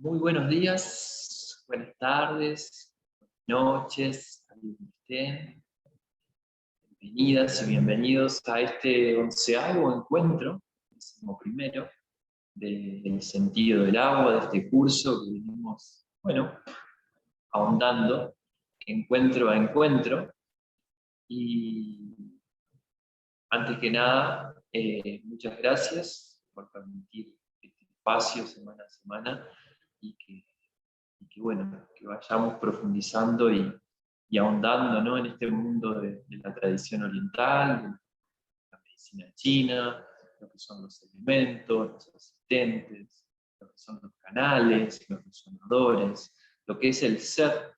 Muy buenos días, buenas tardes, buenas noches, ahí donde estén. Bienvenidas y bienvenidos a este 11º encuentro, 11º, del sentido del agua, de este curso que venimos, ahondando encuentro a encuentro. Y antes que nada, muchas gracias por permitir este espacio semana a semana y que que vayamos profundizando y ahondando, ¿no?, en este mundo de la tradición oriental, de la medicina china, lo que son los elementos, los asistentes, lo que son los canales, los resonadores, lo que es el ser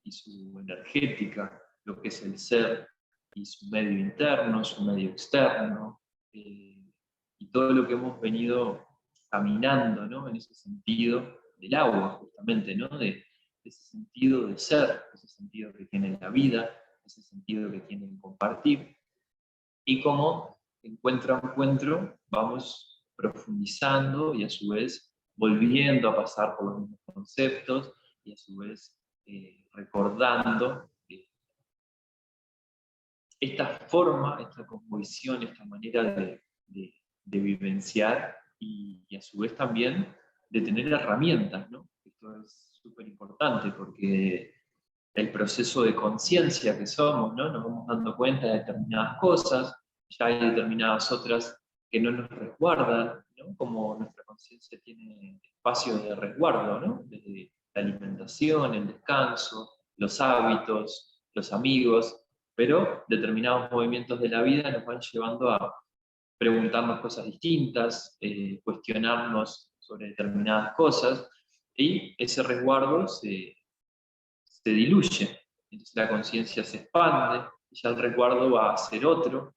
y su energética, lo que es el ser y su medio interno, su medio externo, y todo lo que hemos venido caminando, ¿no?, en ese sentido del agua, justamente, ¿no?, de ese sentido de ser, ese sentido que tiene la vida, ese sentido que tiene el compartir, y cómo encuentro a encuentro vamos profundizando y a su vez volviendo a pasar por los mismos conceptos y a su vez recordando esta forma, esta cosmovisión, esta manera de vivenciar y a su vez también de tener herramientas, ¿no? Esto es súper importante porque el proceso de conciencia que somos, ¿no? Nos vamos dando cuenta de determinadas cosas, ya hay determinadas otras que no nos resguardan, ¿no? Como nuestra conciencia tiene espacio de resguardo, ¿no? Desde la alimentación, el descanso, los hábitos, los amigos, pero determinados movimientos de la vida nos van llevando a preguntarnos cosas distintas, cuestionarnos sobre determinadas cosas, y ese resguardo se diluye. Entonces la conciencia se expande, y ya el resguardo va a ser otro.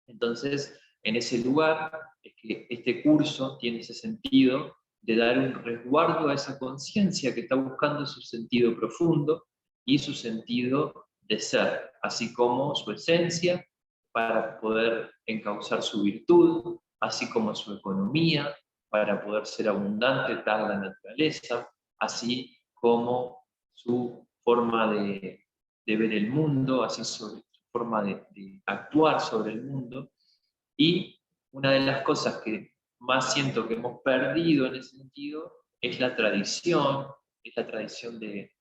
Entonces, en ese lugar es que este curso tiene ese sentido de dar un resguardo a esa conciencia que está buscando su sentido profundo y su sentido de ser, así como su esencia, para poder encauzar su virtud, así como su economía, para poder ser abundante, tal la naturaleza, así como su forma de ver el mundo, así su forma de actuar sobre el mundo. Y una de las cosas que más siento que hemos perdido en ese sentido es la tradición de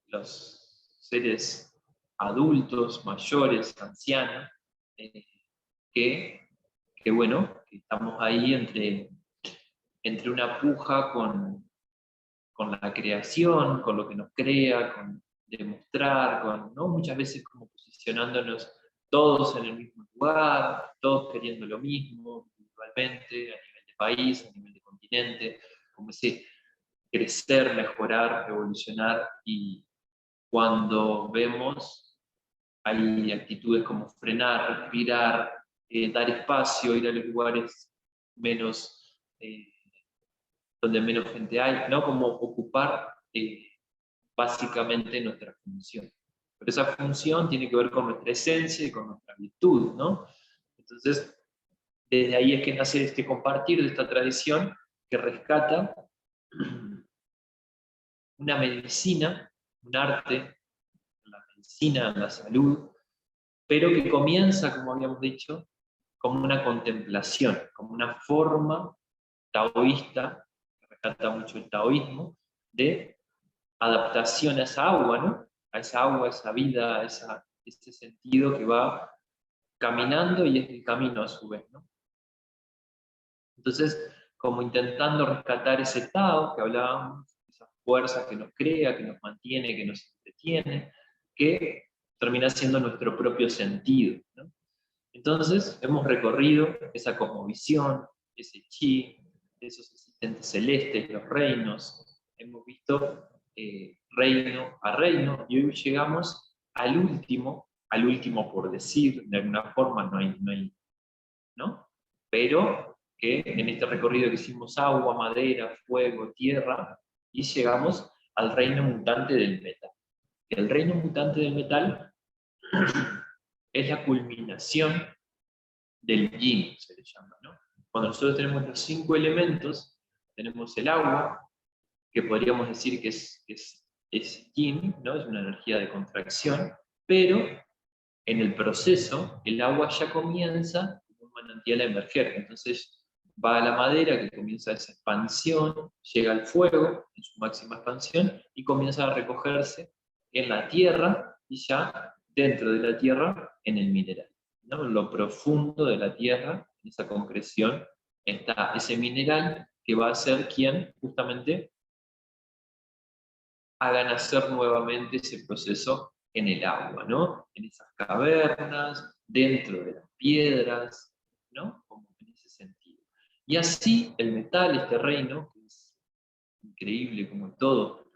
los seres adultos, mayores, ancianos, eh, que, que estamos ahí entre una puja con la creación, con lo que nos crea, con demostrar, ¿no? Muchas veces como posicionándonos todos en el mismo lugar, todos queriendo lo mismo, individualmente, a nivel de país, a nivel de continente, como ese crecer, mejorar, evolucionar, y cuando vemos hay actitudes como frenar, respirar, dar espacio, ir a los lugares menos donde menos gente hay, ¿no? Como ocupar básicamente nuestra función. Pero esa función tiene que ver con nuestra esencia y con nuestra virtud, ¿no? Entonces, desde ahí es que nace este compartir de esta tradición que rescata una medicina, un arte, la medicina, la salud, pero que comienza, como habíamos dicho, como una contemplación, como una forma taoísta, que rescata mucho el taoísmo, de adaptación a esa agua, ¿no? A esa agua, a esa vida, a ese sentido que va caminando y es el camino a su vez, ¿no? Entonces, como intentando rescatar ese Tao que hablábamos, esa fuerza que nos crea, que nos mantiene, que nos entretiene, que termina siendo nuestro propio sentido, ¿no? Entonces, hemos recorrido esa cosmovisión, ese chi, esos asistentes celestes, los reinos, hemos visto reino a reino, y hoy llegamos al último por decir, de alguna forma ¿no? Pero que en este recorrido que hicimos agua, madera, fuego, tierra, y llegamos al reino mutante del metal. El reino mutante del metal es la culminación del yin, se le llama, ¿no? Cuando nosotros tenemos los 5 elementos, tenemos el agua, que podríamos decir que es yin, ¿no? Es una energía de contracción, pero en el proceso el agua ya comienza como un manantial a emerger. Entonces va a la madera que comienza esa expansión, llega al fuego en su máxima expansión y comienza a recogerse en la tierra y ya dentro de la tierra en el mineral, ¿no? En lo profundo de la tierra, en esa concreción, está ese mineral que va a ser quien justamente haga nacer nuevamente ese proceso en el agua, ¿no? En esas cavernas, dentro de las piedras, ¿no? Como en ese sentido. Y así el metal, este reino, que es increíble como todo,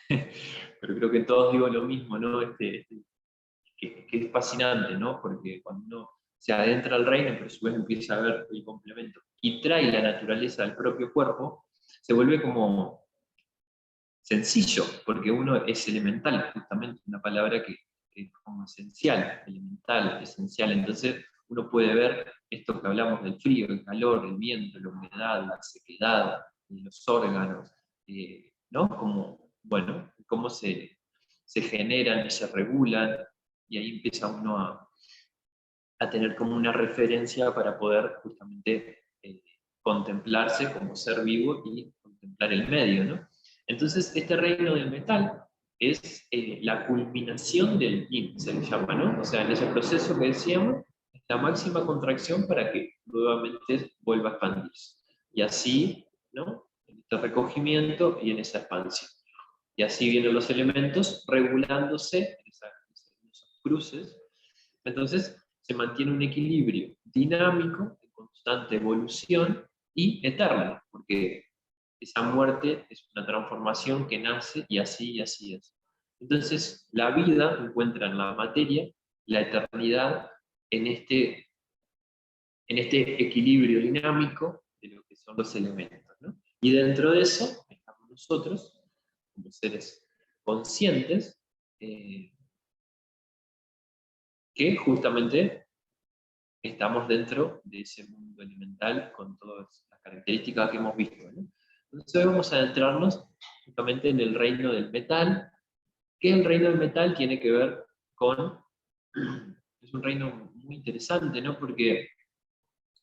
pero creo que todos digo lo mismo, ¿no? Que es fascinante, ¿no? Porque cuando uno se adentra al reino, pero a su vez empieza a ver el complemento y trae la naturaleza del propio cuerpo, se vuelve como sencillo, porque uno es elemental, justamente una palabra que es como esencial, elemental, esencial. Entonces uno puede ver esto que hablamos del frío, el calor, el viento, la humedad, la sequedad, los órganos, ¿no? Como, bueno, cómo se generan y se regulan, y ahí empieza uno a tener como una referencia para poder justamente contemplarse como ser vivo y contemplar el medio, ¿no? Entonces, este reino del metal es la culminación del yin, se le llama, ¿no? O sea, en ese proceso que decíamos, la máxima contracción para que nuevamente vuelva a expandirse. Y así, ¿no? En este recogimiento y en esa expansión. Y así vienen los elementos regulándose en esos cruces. Entonces, se mantiene un equilibrio dinámico, de constante evolución y eterno, porque esa muerte es una transformación que nace y así y así y así. Entonces, la vida encuentra en la materia la eternidad en este equilibrio dinámico de lo que son los elementos, ¿no? Y dentro de eso estamos nosotros, como seres conscientes, eh, que justamente estamos dentro de ese mundo elemental con todas las características que hemos visto, ¿no? Entonces hoy vamos a adentrarnos justamente en el reino del metal, que el reino del metal tiene que ver con, es un reino muy interesante, ¿no? Porque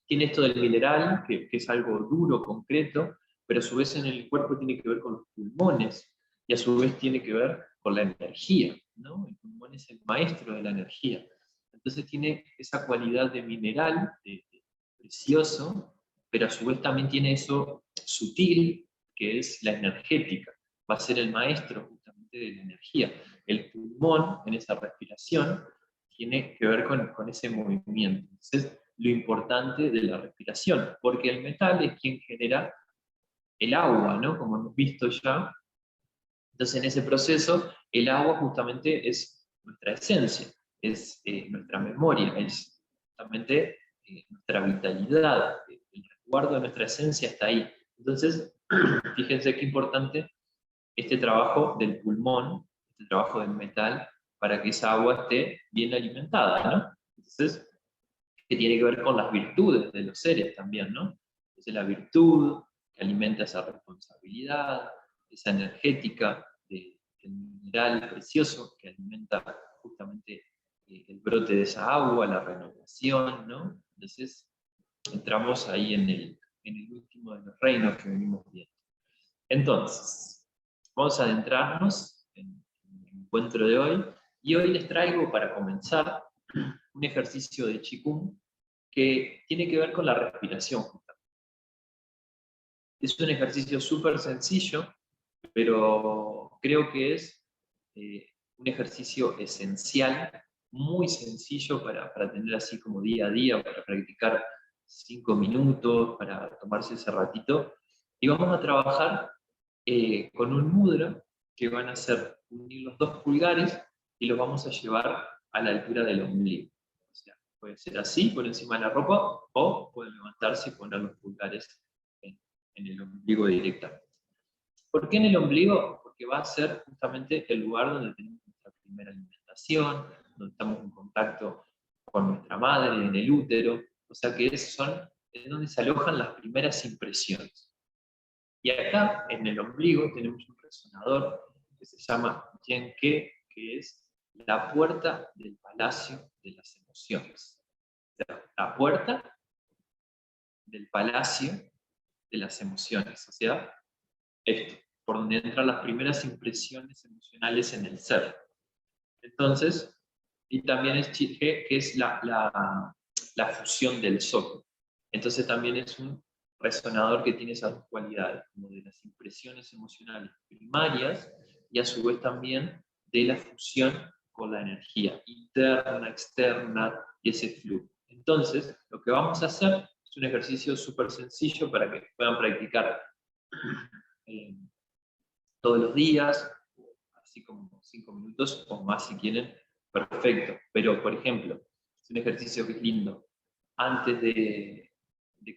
tiene esto del mineral, que es algo duro, concreto, pero a su vez en el cuerpo tiene que ver con los pulmones, y a su vez tiene que ver con la energía, ¿no? El pulmón es el maestro de la energía. Entonces tiene esa cualidad de mineral, de precioso, pero a su vez también tiene eso sutil, que es la energética. Va a ser el maestro justamente de la energía. El pulmón, en esa respiración, tiene que ver con ese movimiento. Entonces, lo importante de la respiración, porque el metal es quien genera el agua, ¿no? Como hemos visto ya. Entonces, en ese proceso, el agua justamente es nuestra esencia, es nuestra memoria, es justamente nuestra vitalidad, el resguardo de nuestra esencia está ahí. Entonces, fíjense qué importante este trabajo del pulmón, este trabajo del metal, para que esa agua esté bien alimentada, ¿no? Entonces, que tiene que ver con las virtudes de los seres también, ¿no? Entonces la virtud que alimenta esa responsabilidad, esa energética del mineral precioso que alimenta justamente el brote de esa agua, la renovación, ¿no? Entonces entramos ahí en el último de los reinos que venimos viendo. Entonces, vamos a adentrarnos en el encuentro de hoy, y hoy les traigo para comenzar un ejercicio de Qigong que tiene que ver con la respiración. Es un ejercicio súper sencillo, pero creo que es un ejercicio esencial, muy sencillo para tener así como día a día, para practicar 5 minutos, para tomarse ese ratito. Y vamos a trabajar con un mudra que van a ser unir los dos pulgares y los vamos a llevar a la altura del ombligo. O sea, puede ser así, por encima de la ropa, o pueden levantarse y poner los pulgares en el ombligo directamente. ¿Por qué en el ombligo? Porque va a ser justamente el lugar donde tenemos nuestra primera alimentación, donde estamos en contacto con nuestra madre, en el útero, o sea que es donde se alojan las primeras impresiones. Y acá, en el ombligo, tenemos un resonador que se llama Yenke, que es la puerta del palacio de las emociones. O sea, la puerta del palacio de las emociones. O sea, esto, por donde entran las primeras impresiones emocionales en el ser. Entonces, y también es Chi, que es la fusión del Soto. Entonces también es un resonador que tiene esas dos cualidades, como de las impresiones emocionales primarias y a su vez también de la fusión con la energía interna, externa y ese flujo. Entonces, lo que vamos a hacer es un ejercicio súper sencillo para que puedan practicar eh, todos los días, así como 5 minutos o más si quieren, perfecto. Pero, por ejemplo, es un ejercicio que es lindo antes de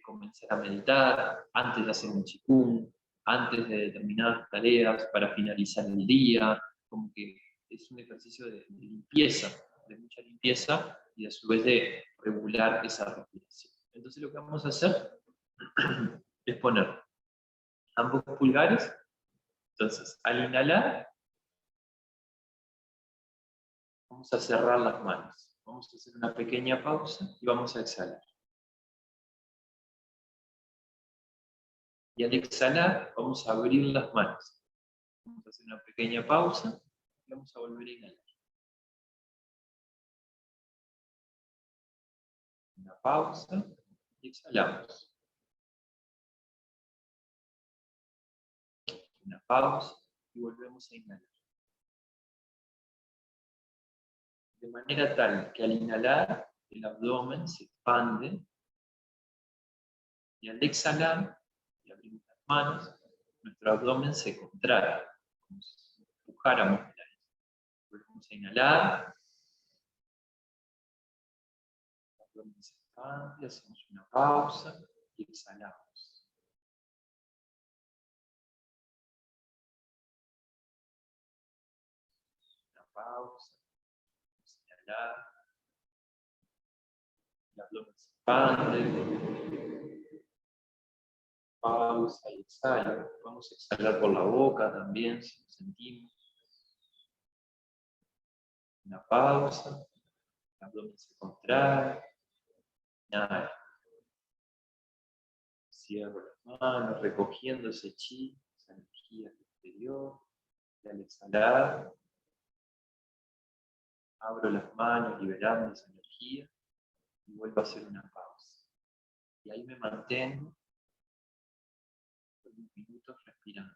comenzar a meditar, antes de hacer un chikung, antes de determinadas tareas, para finalizar el día, como que es un ejercicio de limpieza, de mucha limpieza y a su vez de regular esa respiración. Entonces lo que vamos a hacer es poner ambos pulgares. Entonces, al inhalar, vamos a cerrar las manos. Vamos a hacer una pequeña pausa y vamos a exhalar. Y al exhalar, vamos a abrir las manos. Vamos a hacer una pequeña pausa y vamos a volver a inhalar. Una pausa y exhalamos. Una pausa y volvemos a inhalar. De manera tal que al inhalar, el abdomen se expande y al exhalar, y abrimos las manos, nuestro abdomen se contrae, como si empujáramos el aire. Volvemos a inhalar, el abdomen se expande, hacemos una pausa y exhalamos. Una pausa, inhalar, el abdomen se expande, pausa y exhala. Vamos a exhalar por la boca también, si lo sentimos. Una pausa, el abdomen se contrae, inhala. Cierro las manos, recogiendo ese chi, esa energía exterior. Y al exhalar, abro las manos, liberando esa energía y vuelvo a hacer una pausa. Y ahí me mantengo por unos minutos respirando.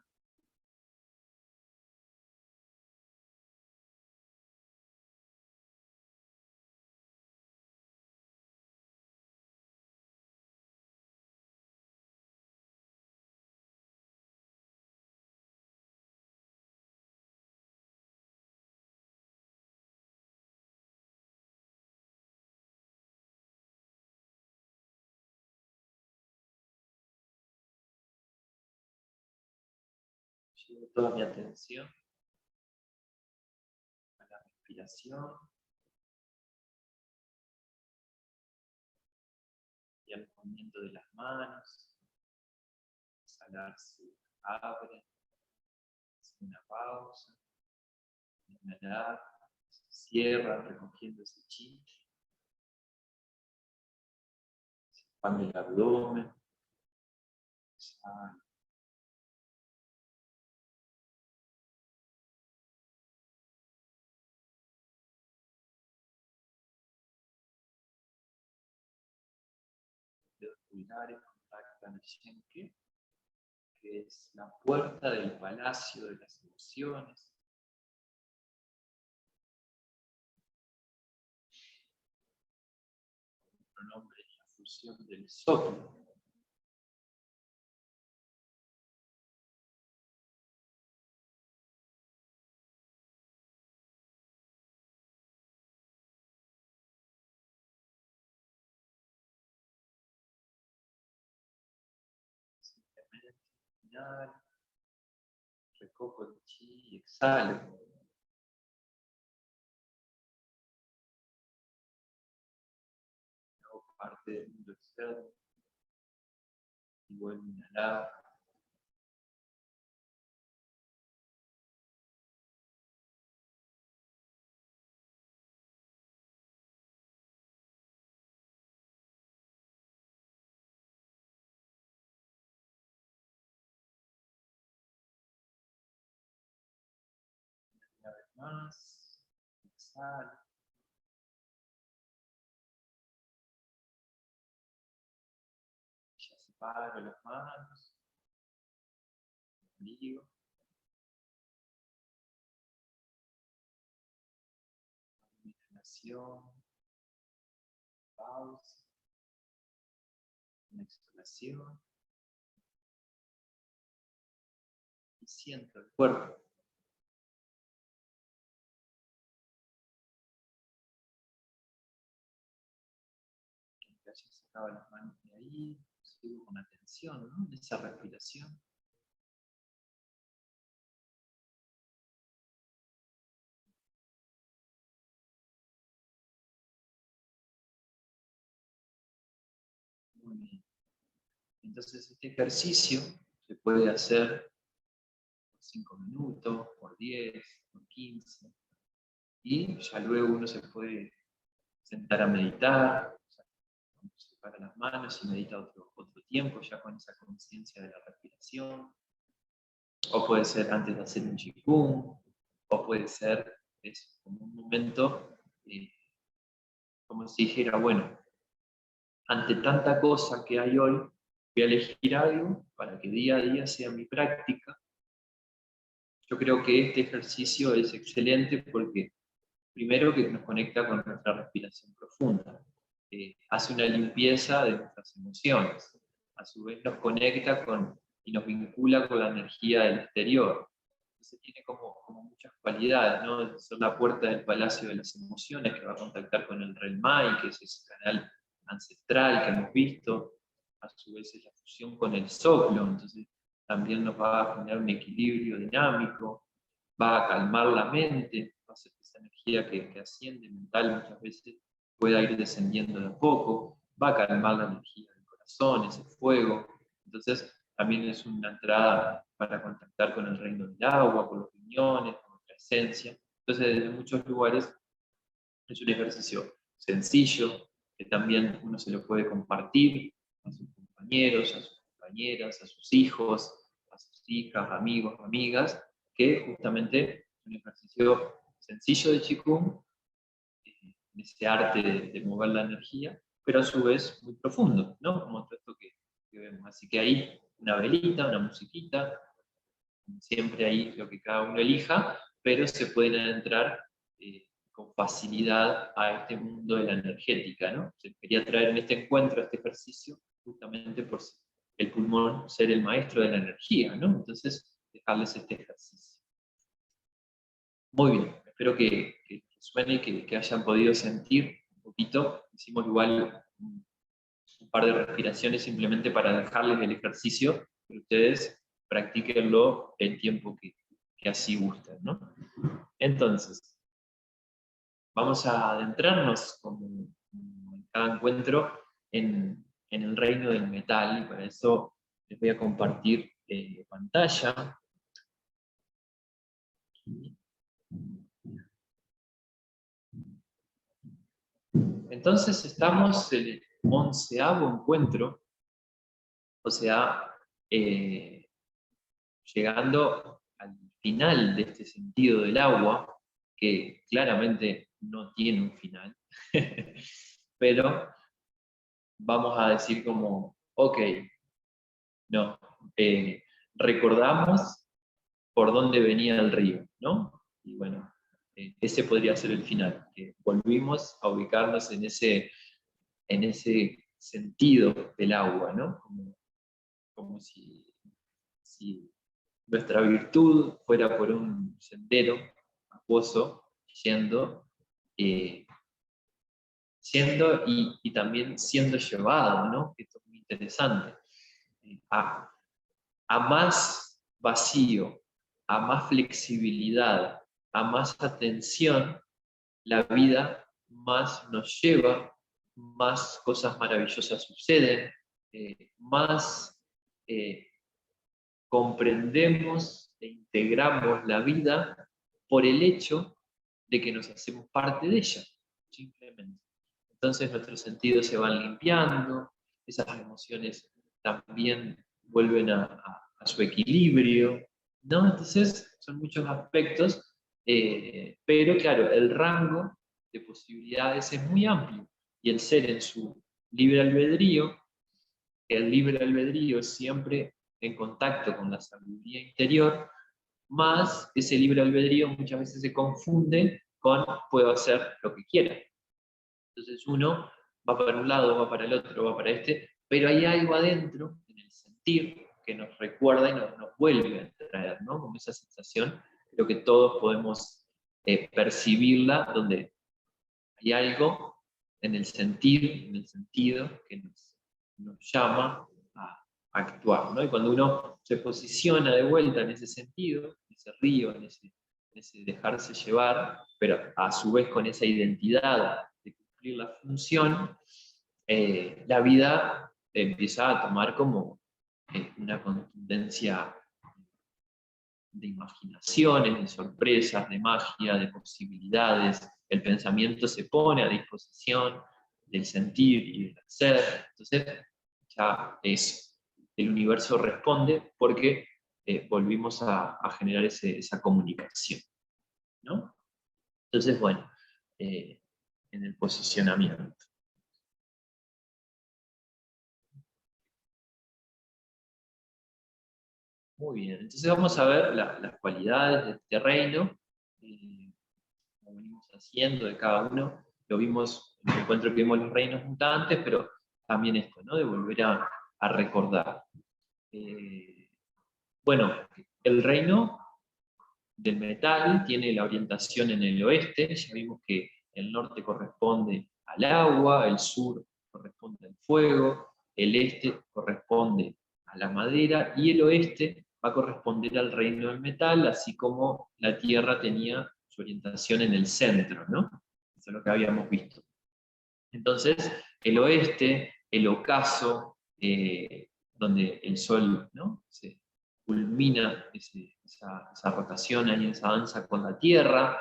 Llevo toda mi atención a la respiración y al movimiento de las manos. Exhalar se abre, hace una pausa, inhalar, se cierra recogiendo ese chi, se expande el abdomen, exhala. Los pulgares contactan el Shenke, que es la puerta del palacio de las emociones. Otro nombre es la fusión del soplo. Simplemente inhalo, recojo el chi y exhalo. Hago parte del mundo externo y vuelvo a inhalar. Una vez más. Exhala. Ya separo las manos. Ombligo. Inhalación. Pausa. Una exhalación. Y siento el cuerpo. Ya sacaba las manos de ahí. Sigo con atención, ¿no? En esa respiración. Muy bien. Entonces este ejercicio se puede hacer por 5 minutos, por 10, por 15. Y ya luego uno se puede sentar a meditar, separa las manos y medita otro tiempo, ya con esa conciencia de la respiración. O puede ser antes de hacer un qigong, o puede ser como un momento, como si dijera, bueno, ante tanta cosa que hay hoy, voy a elegir algo para que día a día sea mi práctica. Yo creo que este ejercicio es excelente porque primero que nos conecta con nuestra respiración profunda, hace una limpieza de nuestras emociones, a su vez nos conecta y nos vincula con la energía del exterior. Entonces tiene como muchas cualidades, ¿no? Son la puerta del palacio de las emociones que va a contactar con el Relmai, que es ese canal ancestral que hemos visto, a su vez es la fusión con el soplo, entonces también nos va a generar un equilibrio dinámico, va a calmar la mente, va a hacer que esa energía que asciende mental muchas veces pueda ir descendiendo de a poco, va a calmar la energía del corazón, ese fuego. Entonces también es una entrada para contactar con el reino del agua, con los riñones, con nuestra esencia. Entonces desde muchos lugares es un ejercicio sencillo, que también uno se lo puede compartir a sus compañeros, a sus compañeras, a sus hijos, a sus hijas, amigos, amigas, que justamente es un ejercicio sencillo de Qigong, en ese arte de mover la energía, pero a su vez muy profundo, ¿no? Como todo esto que vemos. Así que ahí una velita, una musiquita, siempre ahí lo que cada uno elija, pero se pueden adentrar con facilidad a este mundo de la energética, ¿no? Se quería traer en este encuentro, este ejercicio, justamente por el pulmón ser el maestro de la energía, ¿no? Entonces, dejarles este ejercicio. Muy bien, espero que suene, que hayan podido sentir un poquito. Hicimos igual un par de respiraciones simplemente para dejarles el ejercicio, pero ustedes practíquenlo el tiempo que así gusten, ¿no? Entonces, vamos a adentrarnos, como en cada encuentro, en el reino del metal, y para eso les voy a compartir pantalla. Entonces estamos en el 11º encuentro, o sea, llegando al final de este sentido del agua, que claramente no tiene un final, pero vamos a decir como, ok, no, recordamos por dónde venía el río, ¿no? Y bueno, ese podría ser el final, que volvimos a ubicarnos en ese sentido del agua, ¿no? Como si nuestra virtud fuera por un sendero acuoso, eh, y también siendo llevado, ¿no? Esto es muy interesante, a más vacío, a más flexibilidad, a más atención, la vida más nos lleva, más cosas maravillosas suceden, más comprendemos e integramos la vida por el hecho de que nos hacemos parte de ella, simplemente. Entonces nuestros sentidos se van limpiando, esas emociones también vuelven a su equilibrio, ¿no? Entonces son muchos aspectos pero claro, el rango de posibilidades es muy amplio, y el ser en su libre albedrío, el libre albedrío es siempre en contacto con la sabiduría interior, más ese libre albedrío muchas veces se confunde con puedo hacer lo que quiera. Entonces uno va para un lado, va para el otro, va para este, pero hay algo adentro, en el sentir, que nos recuerda y nos vuelve a traer, ¿no? Como esa sensación, creo que todos podemos percibirla, donde hay algo en el sentir, en el sentido, que nos llama a actuar, ¿no? Y cuando uno se posiciona de vuelta en ese sentido, en ese río, en ese dejarse llevar, pero a su vez con esa identidad de cumplir la función, la vida empieza a tomar como una contundencia de imaginaciones, de sorpresas, de magia, de posibilidades. El pensamiento se pone a disposición del sentir y del hacer. Entonces, ya el universo responde porque volvimos a generar esa comunicación, ¿no? Entonces, bueno, en el posicionamiento. Muy bien, entonces vamos a ver las cualidades de este reino, como venimos haciendo de cada uno. Lo vimos en el encuentro que vimos los reinos mutantes, pero también esto, ¿no? De volver a recordar. Bueno, el reino del metal tiene la orientación en el oeste, ya vimos que el norte corresponde al agua, el sur corresponde al fuego, el este corresponde a la madera y el oeste va a corresponder al reino del metal, así como la tierra tenía su orientación en el centro, ¿no? Eso es lo que habíamos visto. Entonces, el oeste, el ocaso, donde el sol, ¿no? Se culmina esa rotación ahí, esa danza con la tierra.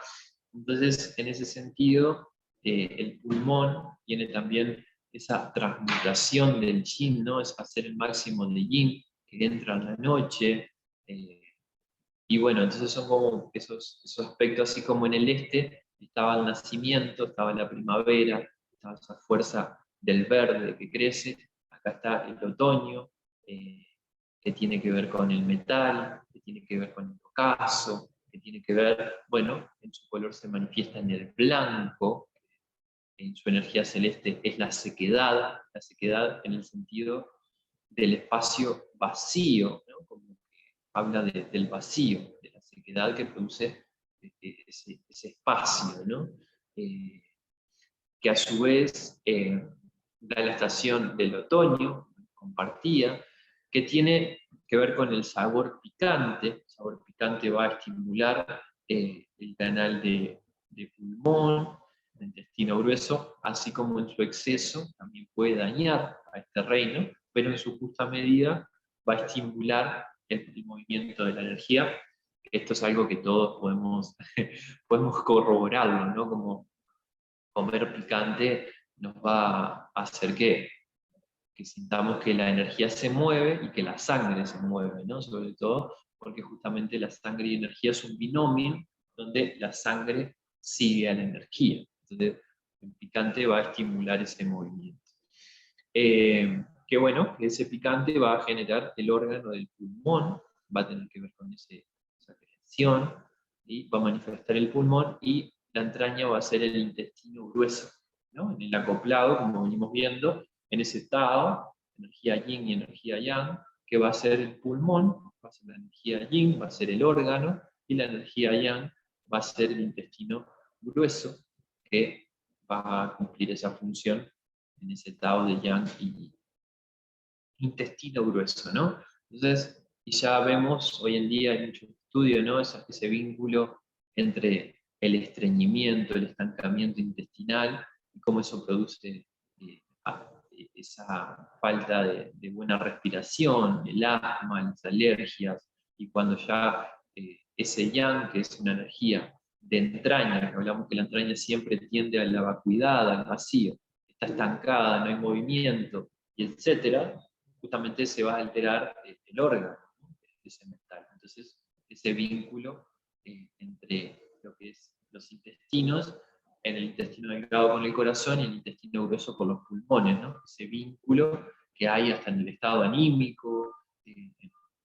Entonces, en ese sentido, el pulmón tiene también esa transmutación del yin, ¿no? Es hacer el máximo de yin que entra en la noche. Y bueno, entonces son como esos aspectos, así como en el este estaba el nacimiento, estaba la primavera, estaba esa fuerza del verde que crece, acá está el otoño, eh, que tiene que ver con el metal, que tiene que ver con el ocaso, que tiene que ver, bueno, en su color se manifiesta en el blanco, en su energía celeste es la sequedad en el sentido del espacio vacío, ¿no? Como que habla del vacío, de la sequedad que produce ese espacio, ¿no? Eh, que a su vez da la estación del otoño, compartida, que tiene que ver con el sabor picante. El sabor picante va a estimular el canal de pulmón, el intestino grueso, así como en su exceso también puede dañar a este reino, pero en su justa medida va a estimular el movimiento de la energía. Esto es algo que todos podemos corroborarlo, ¿no? Como comer picante nos va a hacer que sintamos que la energía se mueve y que la sangre se mueve, ¿no? Sobre todo porque justamente la sangre y energía es un binomio donde la sangre sigue a la energía. Entonces, el picante va a estimular ese movimiento. Que bueno, que ese picante va a generar el órgano del pulmón, va a tener que ver con esa creación, y va a manifestar el pulmón, y la entraña va a ser el intestino grueso, ¿no? En el acoplado, como venimos viendo, en ese estado, energía yin y energía yang, que va a ser el pulmón, va a ser la energía yin, va a ser el órgano, y la energía yang va a ser el intestino grueso, que va a cumplir esa función en ese estado de yang y yin. Intestino grueso, ¿no? Entonces, y ya vemos hoy en día en muchos estudios, ¿no? Ese vínculo entre el estreñimiento, el estancamiento intestinal, y cómo eso produce esa falta de buena respiración, el asma, las alergias, y cuando ya ese yang, que es una energía de entraña, que hablamos que la entraña siempre tiende a la vacuidad, al vacío, está estancada, no hay movimiento, y etcétera, justamente se va a alterar el órgano, ¿no? Ese metal. Entonces, ese vínculo entre lo que es los intestinos, en el intestino delgado con el corazón y el intestino grueso con los pulmones, ¿no? Ese vínculo que hay hasta en el estado anímico,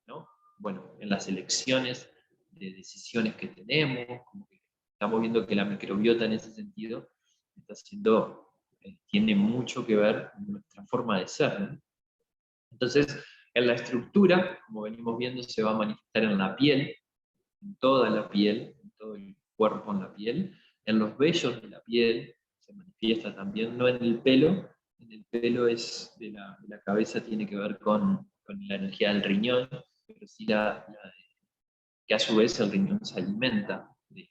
¿no? Bueno, en las elecciones de decisiones que tenemos, como que estamos viendo que la microbiota en ese sentido está siendo, tiene mucho que ver con nuestra forma de ser, ¿no? Entonces, en la estructura, como venimos viendo, se va a manifestar en la piel, en toda la piel, en todo el cuerpo en la piel, en los vellos de la piel, se manifiesta también, no en el pelo es de la cabeza, tiene que ver con la energía del riñón, pero sí que a su vez el riñón se alimenta de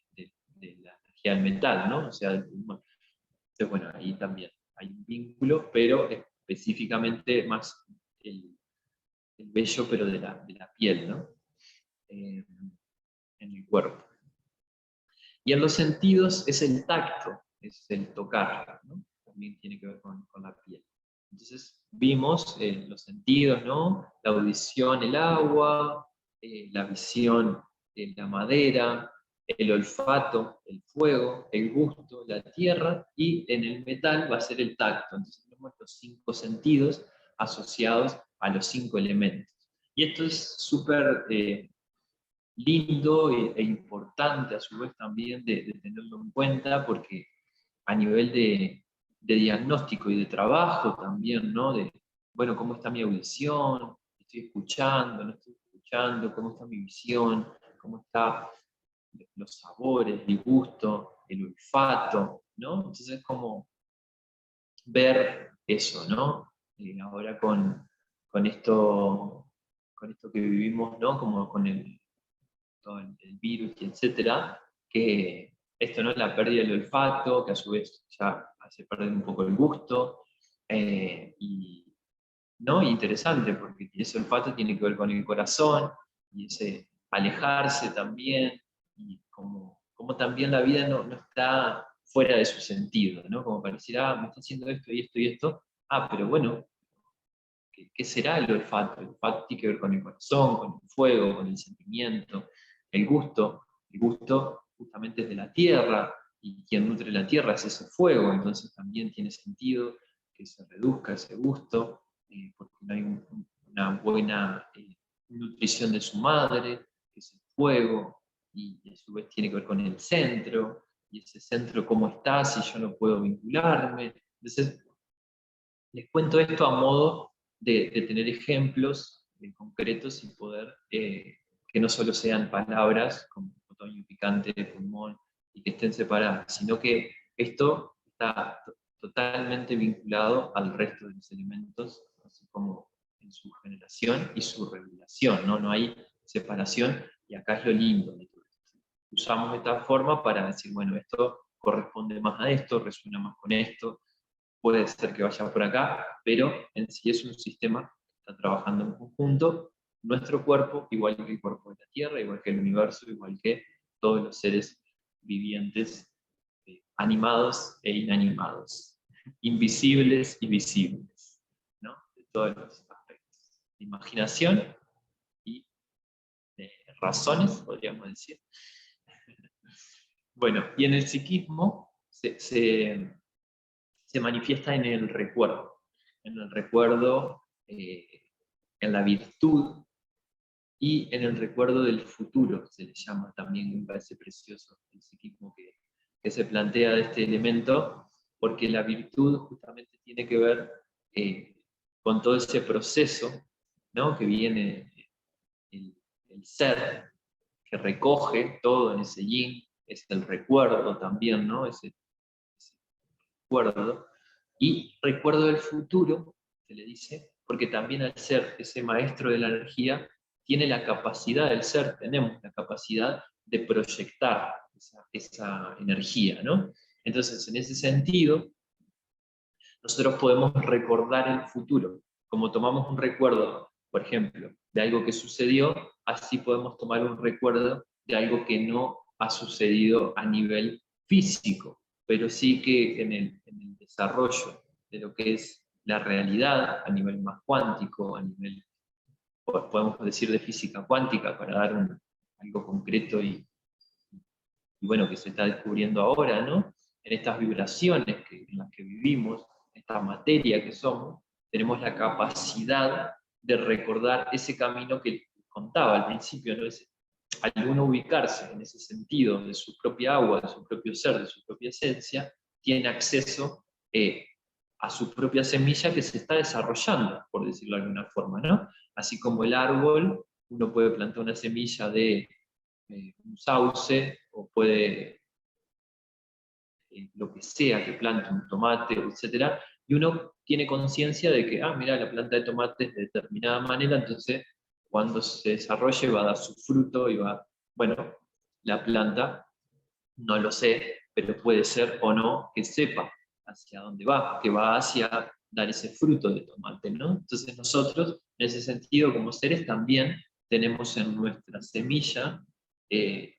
la energía del metal, ¿no? O sea, del pulmón. Entonces, bueno, ahí también hay un vínculo, pero específicamente más el vello, pero de la piel, ¿no? En el cuerpo. Y en los sentidos es el tacto, es el tocar, ¿no? También tiene que ver con la piel. Entonces vimos los sentidos, ¿no? La audición, el agua, la visión, la madera, el olfato, el fuego, el gusto, la tierra, y en el metal va a ser el tacto. Entonces tenemos los 5 sentidos asociados a los 5 elementos. Y esto es súper lindo e importante a su vez también de tenerlo en cuenta, porque a nivel de diagnóstico y de trabajo también, ¿no? De, bueno, ¿cómo está mi audición? ¿Estoy escuchando? ¿No estoy escuchando? ¿Cómo está mi visión? ¿Cómo están los sabores, el gusto, el olfato? ¿No? Entonces es como ver eso, ¿no? Ahora con esto que vivimos, ¿no? Como con todo el virus y etcétera, que esto no es la pérdida del olfato, que a su vez ya hace perder un poco el gusto, y ¿no? Interesante, porque ese olfato tiene que ver con el corazón, y ese alejarse también, y como también la vida no está fuera de su sentido, ¿no? Como pareciera, me está haciendo esto y esto y esto, pero bueno, ¿qué será el olfato? El olfato tiene que ver con el corazón, con el fuego, con el sentimiento, el gusto justamente es de la tierra, y quien nutre la tierra es ese fuego, entonces también tiene sentido que se reduzca ese gusto, porque no hay una buena nutrición de su madre, que es el fuego, y a su vez tiene que ver con el centro, y ese centro cómo está si yo no puedo vincularme. Entonces, les cuento esto a modo de tener ejemplos concretos y poder que no solo sean palabras como otoño picante, pulmón, y que estén separadas, sino que esto está totalmente vinculado al resto de los elementos, así como en su generación y su regulación, ¿no? No hay separación, y acá es lo lindo de todo esto. Usamos esta forma para decir, bueno, esto corresponde más a esto, resuena más con esto, puede ser que vaya por acá, pero en sí es un sistema que está trabajando en conjunto, nuestro cuerpo, igual que el cuerpo de la Tierra, igual que el universo, igual que todos los seres vivientes, animados e inanimados, invisibles y visibles, ¿no? De todos los aspectos. De imaginación y de razones, podríamos decir. Bueno, y en el psiquismo se manifiesta en el recuerdo, en la virtud y en el recuerdo del futuro, se le llama también, me parece precioso el psiquismo que se plantea de este elemento, porque la virtud justamente tiene que ver con todo ese proceso, ¿no? Que viene el ser, que recoge todo en ese yin, es el recuerdo también, ¿no? Ese recuerdo, y recuerdo del futuro, se le dice, porque también al ser ese maestro de la energía, tiene la capacidad del ser, tenemos la capacidad de proyectar esa energía, ¿no? Entonces, en ese sentido, nosotros podemos recordar el futuro. Como tomamos un recuerdo, por ejemplo, de algo que sucedió, así podemos tomar un recuerdo de algo que no ha sucedido a nivel físico, pero sí que en el desarrollo de lo que es la realidad a nivel más cuántico, a nivel, podemos decir, de física cuántica, para dar algo concreto y y bueno, que se está descubriendo ahora, ¿no? En estas vibraciones en las que vivimos, esta materia que somos, tenemos la capacidad de recordar ese camino que contaba al principio, ¿no? Al uno ubicarse en ese sentido de su propia agua, de su propio ser, de su propia esencia, tiene acceso a su propia semilla que se está desarrollando, por decirlo de alguna forma, ¿no? Así como el árbol, uno puede plantar una semilla de un sauce, o puede, lo que sea que plante, un tomate, etc. Y uno tiene conciencia de que, mira, la planta de tomate es de determinada manera, entonces cuando se desarrolle va a dar su fruto y va, bueno, la planta, no lo sé, pero puede ser o no que sepa hacia dónde va, que va hacia dar ese fruto de tomate, ¿no? Entonces nosotros, en ese sentido, como seres, también tenemos en nuestra semilla eh,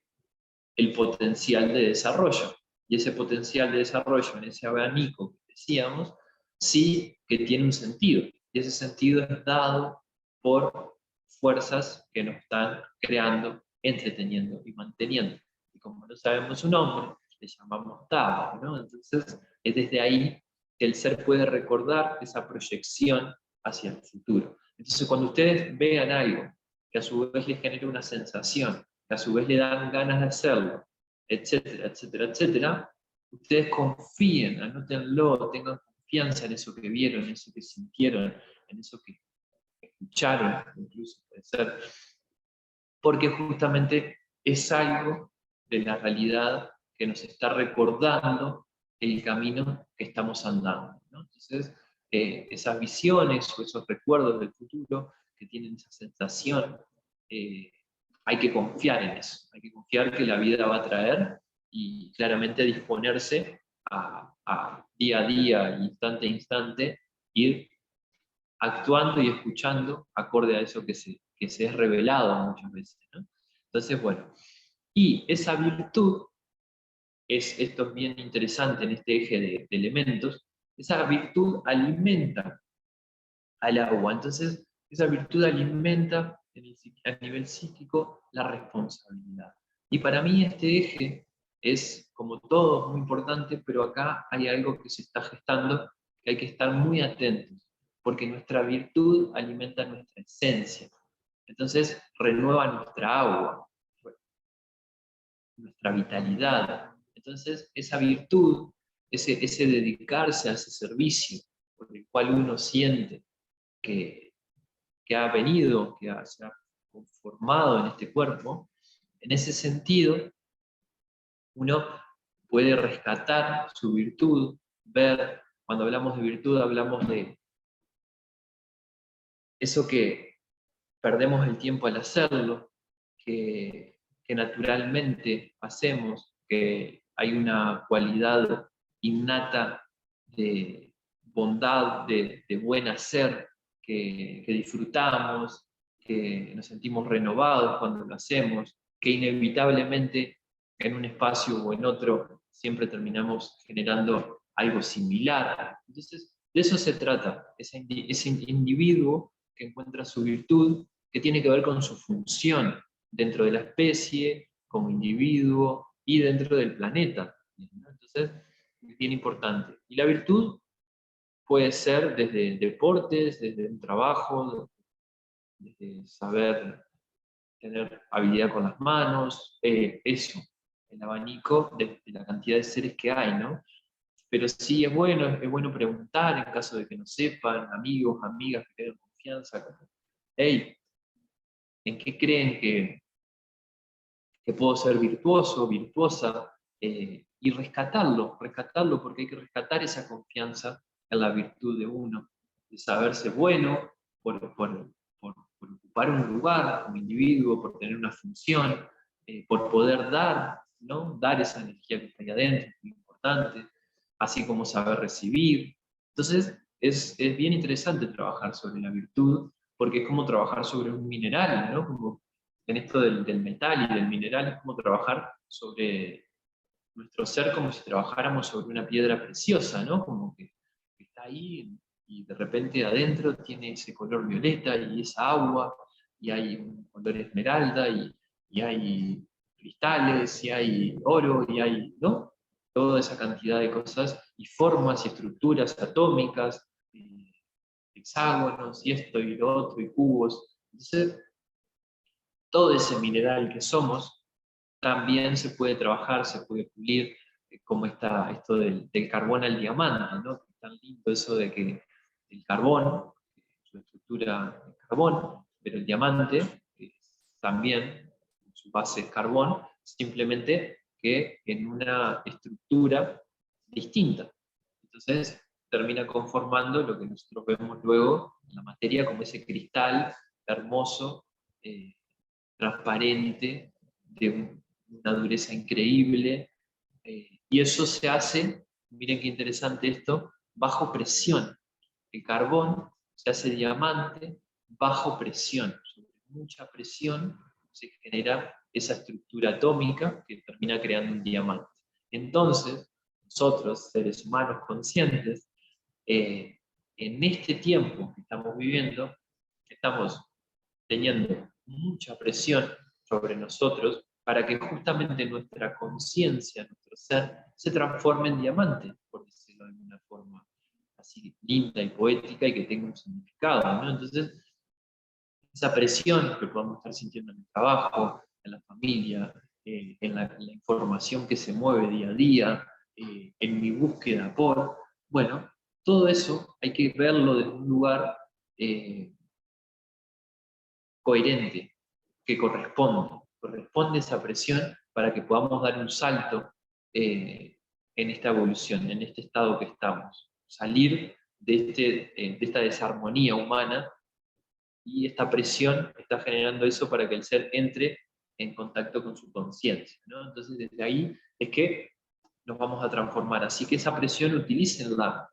el potencial de desarrollo. Y ese potencial de desarrollo en ese abanico que decíamos, sí que tiene un sentido. Y ese sentido es dado por fuerzas que nos están creando, entreteniendo y manteniendo. Y como no sabemos su nombre, le llamamos Tao, ¿no? Entonces, es desde ahí que el ser puede recordar esa proyección hacia el futuro. Entonces, cuando ustedes vean algo que a su vez les genere una sensación, que a su vez le dan ganas de hacerlo, etcétera, etcétera, etcétera, ustedes confíen, anótenlo, tengan confianza en eso que vieron, en eso que sintieron, en eso que escucharon, incluso puede ser, porque justamente es algo de la realidad que nos está recordando el camino que estamos andando, ¿no? Entonces, esas visiones o esos recuerdos del futuro que tienen esa sensación, eh, hay que confiar en eso, hay que confiar que la vida va a traer y claramente disponerse a día a día, instante a instante, ir actuando y escuchando acorde a eso que se es revelado muchas veces, ¿no? Entonces, bueno, y esa virtud, esto es bien interesante en este eje de elementos, esa virtud alimenta al agua. Entonces, esa virtud alimenta a nivel psíquico la responsabilidad. Y para mí este eje es, como todo, muy importante, pero acá hay algo que se está gestando que hay que estar muy atentos, porque nuestra virtud alimenta nuestra esencia. Entonces, renueva nuestra agua, nuestra vitalidad. Entonces, esa virtud, ese dedicarse a ese servicio por el cual uno siente que, que ha venido, se ha conformado en este cuerpo, en ese sentido, uno puede rescatar su virtud, ver, cuando hablamos de virtud, hablamos de eso que perdemos el tiempo al hacerlo, que naturalmente hacemos, que hay una cualidad innata de bondad, de buen hacer, que disfrutamos, que nos sentimos renovados cuando lo hacemos, que inevitablemente en un espacio o en otro siempre terminamos generando algo similar. Entonces, de eso se trata, ese individuo que encuentra su virtud, que tiene que ver con su función dentro de la especie, como individuo y dentro del planeta, ¿no? Entonces, es bien importante. Y la virtud puede ser desde deportes, desde un trabajo, desde saber tener habilidad con las manos, eso, el abanico de la cantidad de seres que hay, ¿no? Pero sí es bueno preguntar en caso de que no sepan, amigos, amigas que tengan confianza, como, hey, ¿en qué creen que puedo ser virtuoso, virtuosa? Y rescatarlo, porque hay que rescatar esa confianza en la virtud de uno, de saberse bueno por ocupar un lugar como individuo, por tener una función, por poder dar, ¿no? Dar esa energía que está ahí adentro, es muy importante, así como saber recibir. Entonces, es bien interesante trabajar sobre la virtud, porque es como trabajar sobre un mineral, ¿no? Como en esto del metal y del mineral, es como trabajar sobre nuestro ser como si trabajáramos sobre una piedra preciosa, ¿no? Como que está ahí y de repente adentro tiene ese color violeta y esa agua, y hay un color esmeralda y hay cristales, y hay oro, y hay, ¿no? Toda esa cantidad de cosas, y formas y estructuras atómicas, hexágonos, y esto y lo otro, y cubos. Entonces, todo ese mineral que somos también se puede trabajar, se puede pulir, como está esto del carbón al diamante, ¿no? Tan lindo eso de que el carbón, su estructura es carbón, pero el diamante también, su base es carbón, simplemente que en una estructura distinta. Entonces termina conformando lo que nosotros vemos luego en la materia como ese cristal hermoso, transparente, de una dureza increíble, y eso se hace, miren qué interesante esto, bajo presión. El carbón se hace diamante bajo presión, sobre mucha presión se genera esa estructura atómica que termina creando un diamante. Entonces, nosotros, seres humanos conscientes, en este tiempo que estamos viviendo, estamos teniendo mucha presión sobre nosotros para que justamente nuestra conciencia, nuestro ser, se transforme en diamante, por decirlo de alguna forma así linda y poética y que tenga un significado, ¿no? Entonces, esa presión que podamos estar sintiendo en el trabajo, en la familia, en la información que se mueve día a día, en mi búsqueda por, bueno, todo eso hay que verlo desde un lugar coherente, que corresponde esa presión para que podamos dar un salto en esta evolución, en este estado que estamos, salir de esta desarmonía humana, y esta presión está generando eso para que el ser entre en contacto con su conciencia, ¿no? Entonces desde ahí es que nos vamos a transformar, así que esa presión utilícenla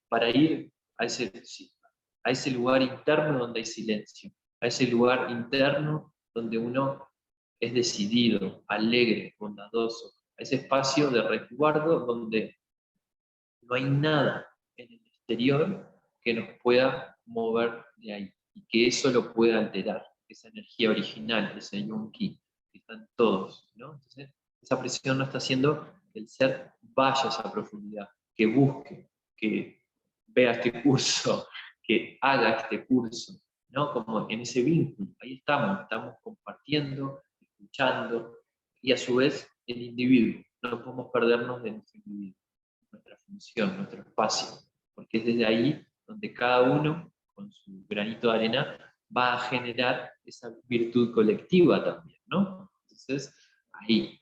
para ir a ese lugar interno donde hay silencio, a ese lugar interno donde uno es decidido, alegre, bondadoso, a ese espacio de resguardo donde no hay nada en el exterior que nos pueda mover de ahí y que eso lo pueda alterar, esa energía original, ese yunqi, que están todos, ¿no? Entonces, esa presión no está haciendo que el ser vaya a esa profundidad, que busque, que vea este curso, que haga este curso, ¿no? Como en ese vínculo, ahí estamos compartiendo, escuchando, y a su vez el individuo, no podemos perdernos de nuestro individuo, nuestra función, nuestro espacio, porque es desde ahí donde cada uno, con su granito de arena, va a generar esa virtud colectiva también, ¿no? Entonces, ahí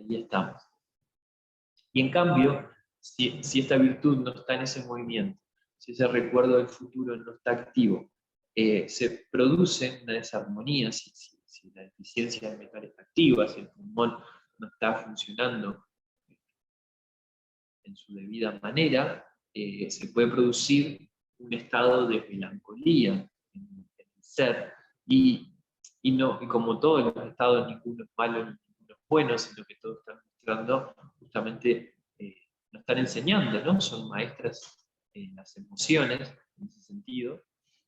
estamos. Y en cambio, si esta virtud no está en ese movimiento, si ese recuerdo del futuro no está activo, se produce una desarmonía, si la deficiencia del metal está activa, si el pulmón no está funcionando en su debida manera, se puede producir un estado de melancolía en el ser, y como todos los estados, ninguno es malo ni ninguno es bueno, sino que todos están mostrando justamente, nos están enseñando, ¿no? Son maestras las emociones, en ese sentido,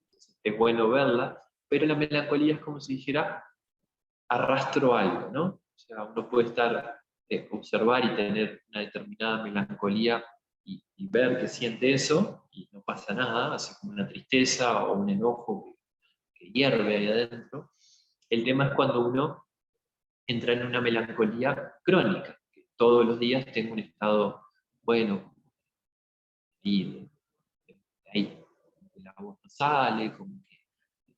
entonces, es bueno verla, pero la melancolía es como si dijera, arrastro algo, ¿no? O sea, uno puede estar, observar y tener una determinada melancolía y ver que siente eso y no pasa nada, así como una tristeza o un enojo que hierve ahí adentro. El tema es cuando uno entra en una melancolía crónica, que todos los días tengo un estado, bueno, y ahí la voz no sale, como que el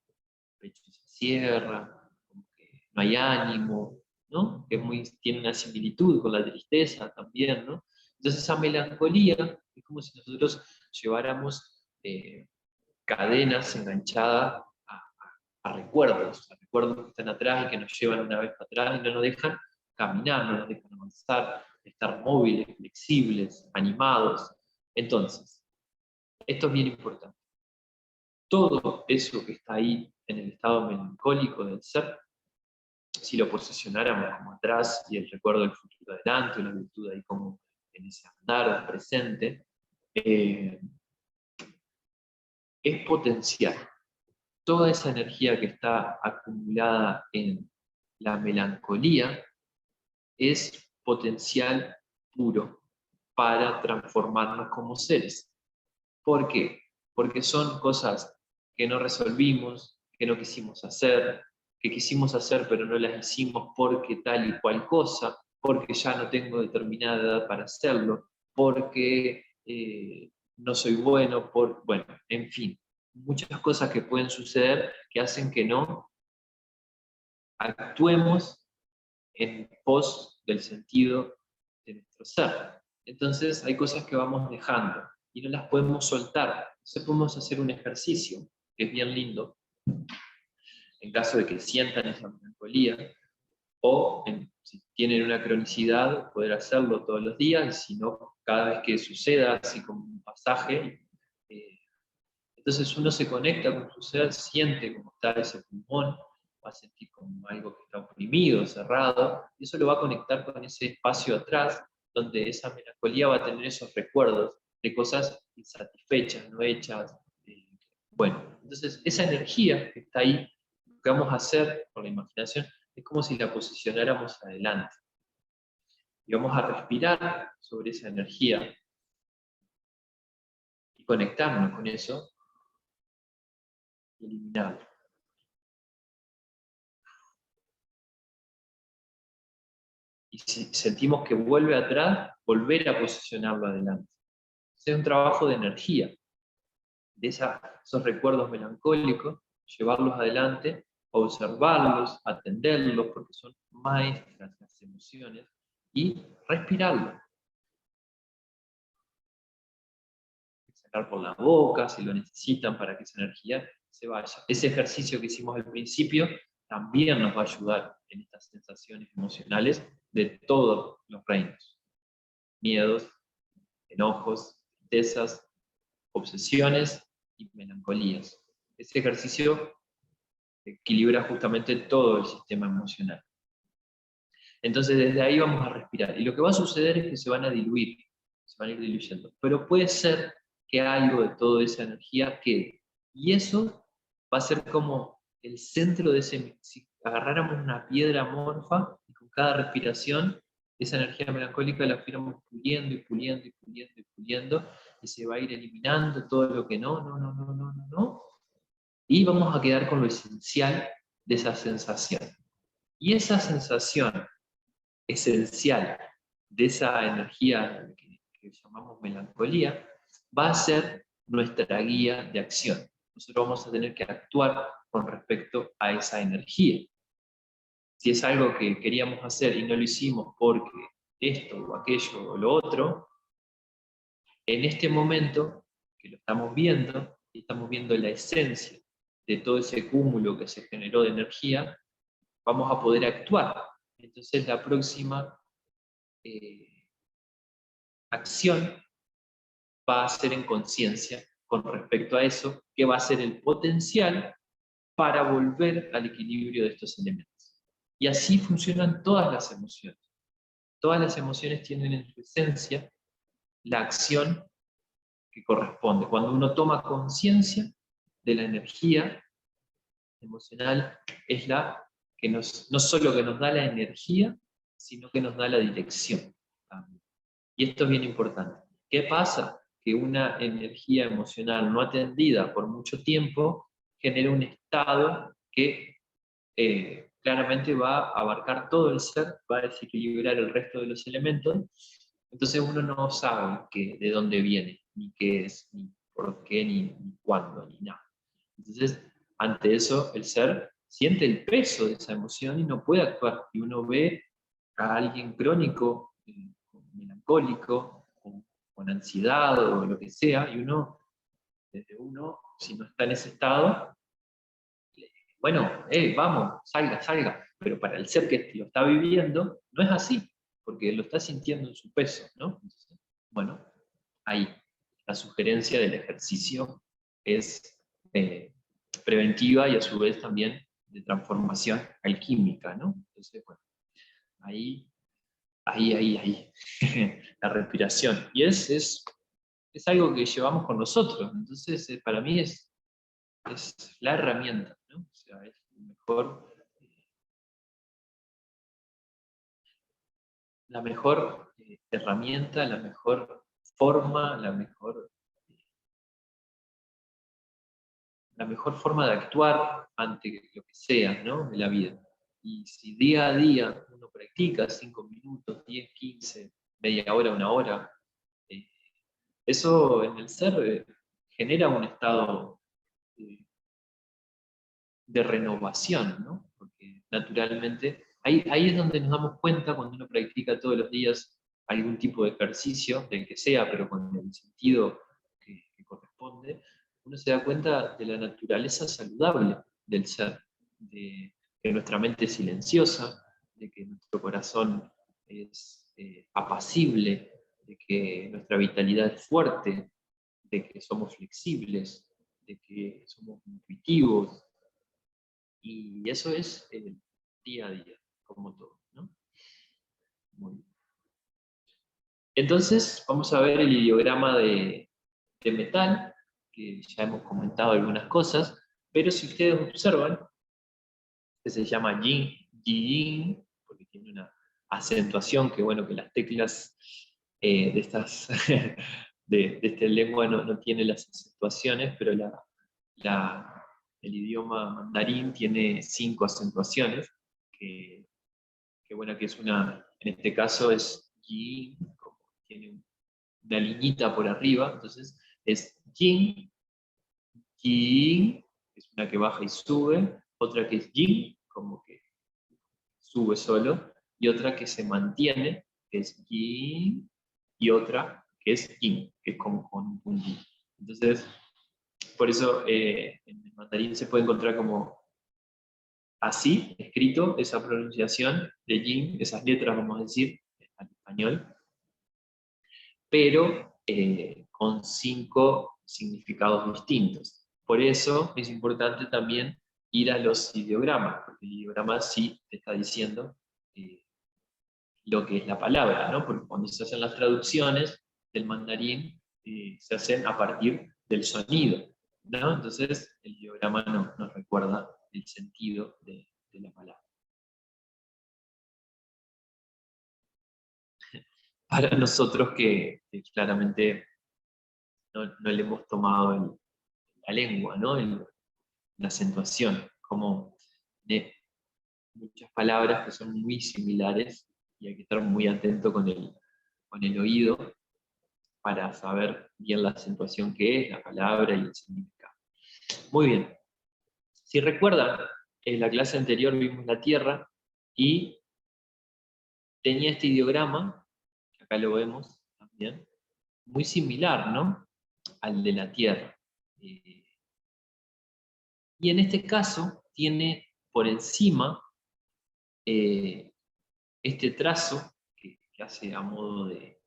pecho se cierra, como que no hay ánimo, ¿no? Que tiene una similitud con la tristeza también, ¿no? Entonces esa melancolía es como si nosotros lleváramos cadenas enganchadas a recuerdos que están atrás y que nos llevan una vez para atrás y no nos dejan caminar, no nos dejan avanzar, estar móviles, flexibles, animados. Entonces, esto es bien importante. Todo eso que está ahí en el estado melancólico del ser, si lo posicionáramos como atrás y el recuerdo del futuro adelante, una virtud ahí como en ese andar presente, es potenciar toda esa energía que está acumulada en la melancolía es potencial puro para transformarnos como seres. ¿Por qué? Porque son cosas que no resolvimos, que no quisimos hacer, que quisimos hacer pero no las hicimos porque tal y cual cosa, porque ya no tengo determinada edad para hacerlo, porque no soy bueno, bueno, en fin, muchas cosas que pueden suceder que hacen que no actuemos en pos del sentido de nuestro ser. Entonces hay cosas que vamos dejando y no las podemos soltar. Entonces podemos hacer un ejercicio que es bien lindo, en caso de que sientan esa melancolía, o si tienen una cronicidad, poder hacerlo todos los días, y si no, cada vez que suceda, así como un pasaje. Entonces uno se conecta con su ser, siente cómo está ese pulmón, va a sentir como algo que está oprimido, cerrado, y eso lo va a conectar con ese espacio atrás, donde esa melancolía va a tener esos recuerdos de cosas insatisfechas, no hechas. Bueno, entonces esa energía que está ahí, lo que vamos a hacer con la imaginación, es como si la posicionáramos adelante. Y vamos a respirar sobre esa energía y conectarnos con eso y eliminarlo. Y si sentimos que vuelve atrás, volver a posicionarlo adelante. Es un trabajo de energía, de esos recuerdos melancólicos, llevarlos adelante, observarlos, atenderlos, porque son maestras las emociones, y respirarlo. Sacar por la boca, si lo necesitan, para que esa energía se vaya. Ese ejercicio que hicimos al principio también nos va a ayudar en estas sensaciones emocionales de todos los reinos. Miedos, enojos, tristezas, obsesiones y melancolías. Ese ejercicio equilibra justamente todo el sistema emocional. Entonces desde ahí vamos a respirar. Y lo que va a suceder es que se van a diluir, se van a ir diluyendo. Pero puede ser que algo de toda esa energía quede. Y eso va a ser como el centro de ese... Si agarráramos una piedra amorfa y con cada respiración, esa energía melancólica la fuéramos puliendo y puliendo y puliendo y puliendo, y se va a ir eliminando todo lo que no. Y vamos a quedar con lo esencial de esa sensación. Y esa sensación esencial de esa energía que llamamos melancolía, va a ser nuestra guía de acción. Nosotros vamos a tener que actuar con respecto a esa energía. Si es algo que queríamos hacer y no lo hicimos porque esto o aquello o lo otro, en este momento que lo estamos viendo la esencia de todo ese cúmulo que se generó de energía, vamos a poder actuar. Entonces la próxima acción va a ser en conciencia con respecto a eso, que va a ser el potencial para volver al equilibrio de estos elementos. Y así funcionan todas las emociones. Todas las emociones tienen en su esencia la acción que corresponde. Cuando uno toma conciencia de la energía emocional, es la que no solo que nos da la energía, sino que nos da la dirección también. Y esto es bien importante. ¿Qué pasa? Que una energía emocional no atendida por mucho tiempo genera un estado que claramente va a abarcar todo el ser, va a desequilibrar el resto de los elementos. Entonces uno no sabe de dónde viene, ni qué es, ni por qué, ni cuándo, ni nada. Entonces, ante eso, el ser siente el peso de esa emoción y no puede actuar. Y uno ve a alguien crónico, melancólico, con ansiedad o lo que sea, y desde uno, si no está en ese estado, bueno, vamos, salga. Pero para el ser que lo está viviendo, no es así, porque lo está sintiendo en su peso, ¿no? Entonces, bueno, ahí, la sugerencia del ejercicio es preventiva y a su vez también de transformación alquímica, ¿no? Entonces, bueno, ahí, la respiración. Y es algo que llevamos con nosotros, entonces para mí es la herramienta, ¿no? O sea, es mejor la mejor herramienta, la mejor forma, la mejor forma de actuar ante lo que sea, ¿no? De la vida. Y si día a día uno practica 5 minutos, 10, 15, media hora, una hora, eh, eso en el ser genera un estado eh, de renovación, ¿no? Porque naturalmente, ahí es donde nos damos cuenta cuando uno practica todos los días algún tipo de ejercicio, del que sea, pero con el sentido que corresponde, uno se da cuenta de la naturaleza saludable del ser, de que nuestra mente es silenciosa, de que nuestro corazón es apacible, de que nuestra vitalidad es fuerte, de que somos flexibles, de que somos intuitivos, y eso es el día a día, como todo, ¿no? Muy bien. Entonces, vamos a ver el ideograma de metal, que ya hemos comentado algunas cosas, pero si ustedes observan, que se llama yin, yin, porque tiene una acentuación que, bueno, que las teclas de estas de esta lengua no tiene las acentuaciones, pero el idioma mandarín tiene 5 acentuaciones, que, bueno, que es una, en este caso es yin, como tiene una liñita por arriba, entonces es yin, yin, es una que baja y sube, otra que es yin, como que sube solo, y otra que se mantiene, que es yin, y otra que es yin, que es como con un puntito. Entonces, por eso en el mandarín se puede encontrar como así, escrito, esa pronunciación de yin, esas letras, vamos a decir, al español, pero con 5 significados distintos. Por eso es importante también ir a los ideogramas, porque el ideograma sí te está diciendo lo que es la palabra, ¿no? Porque cuando se hacen las traducciones del mandarín, se hacen a partir del sonido, ¿no? Entonces el ideograma nos recuerda el sentido de la palabra. Para nosotros que claramente no le hemos tomado la lengua, ¿no? La acentuación, como de muchas palabras que son muy similares y hay que estar muy atento con el oído para saber bien la acentuación que es, la palabra y el significado. Muy bien. Si recuerdan, en la clase anterior vimos la Tierra y tenía este ideograma, que acá lo vemos también, muy similar, ¿no? Al de la Tierra. Y en este caso tiene por encima este trazo que hace a modo de,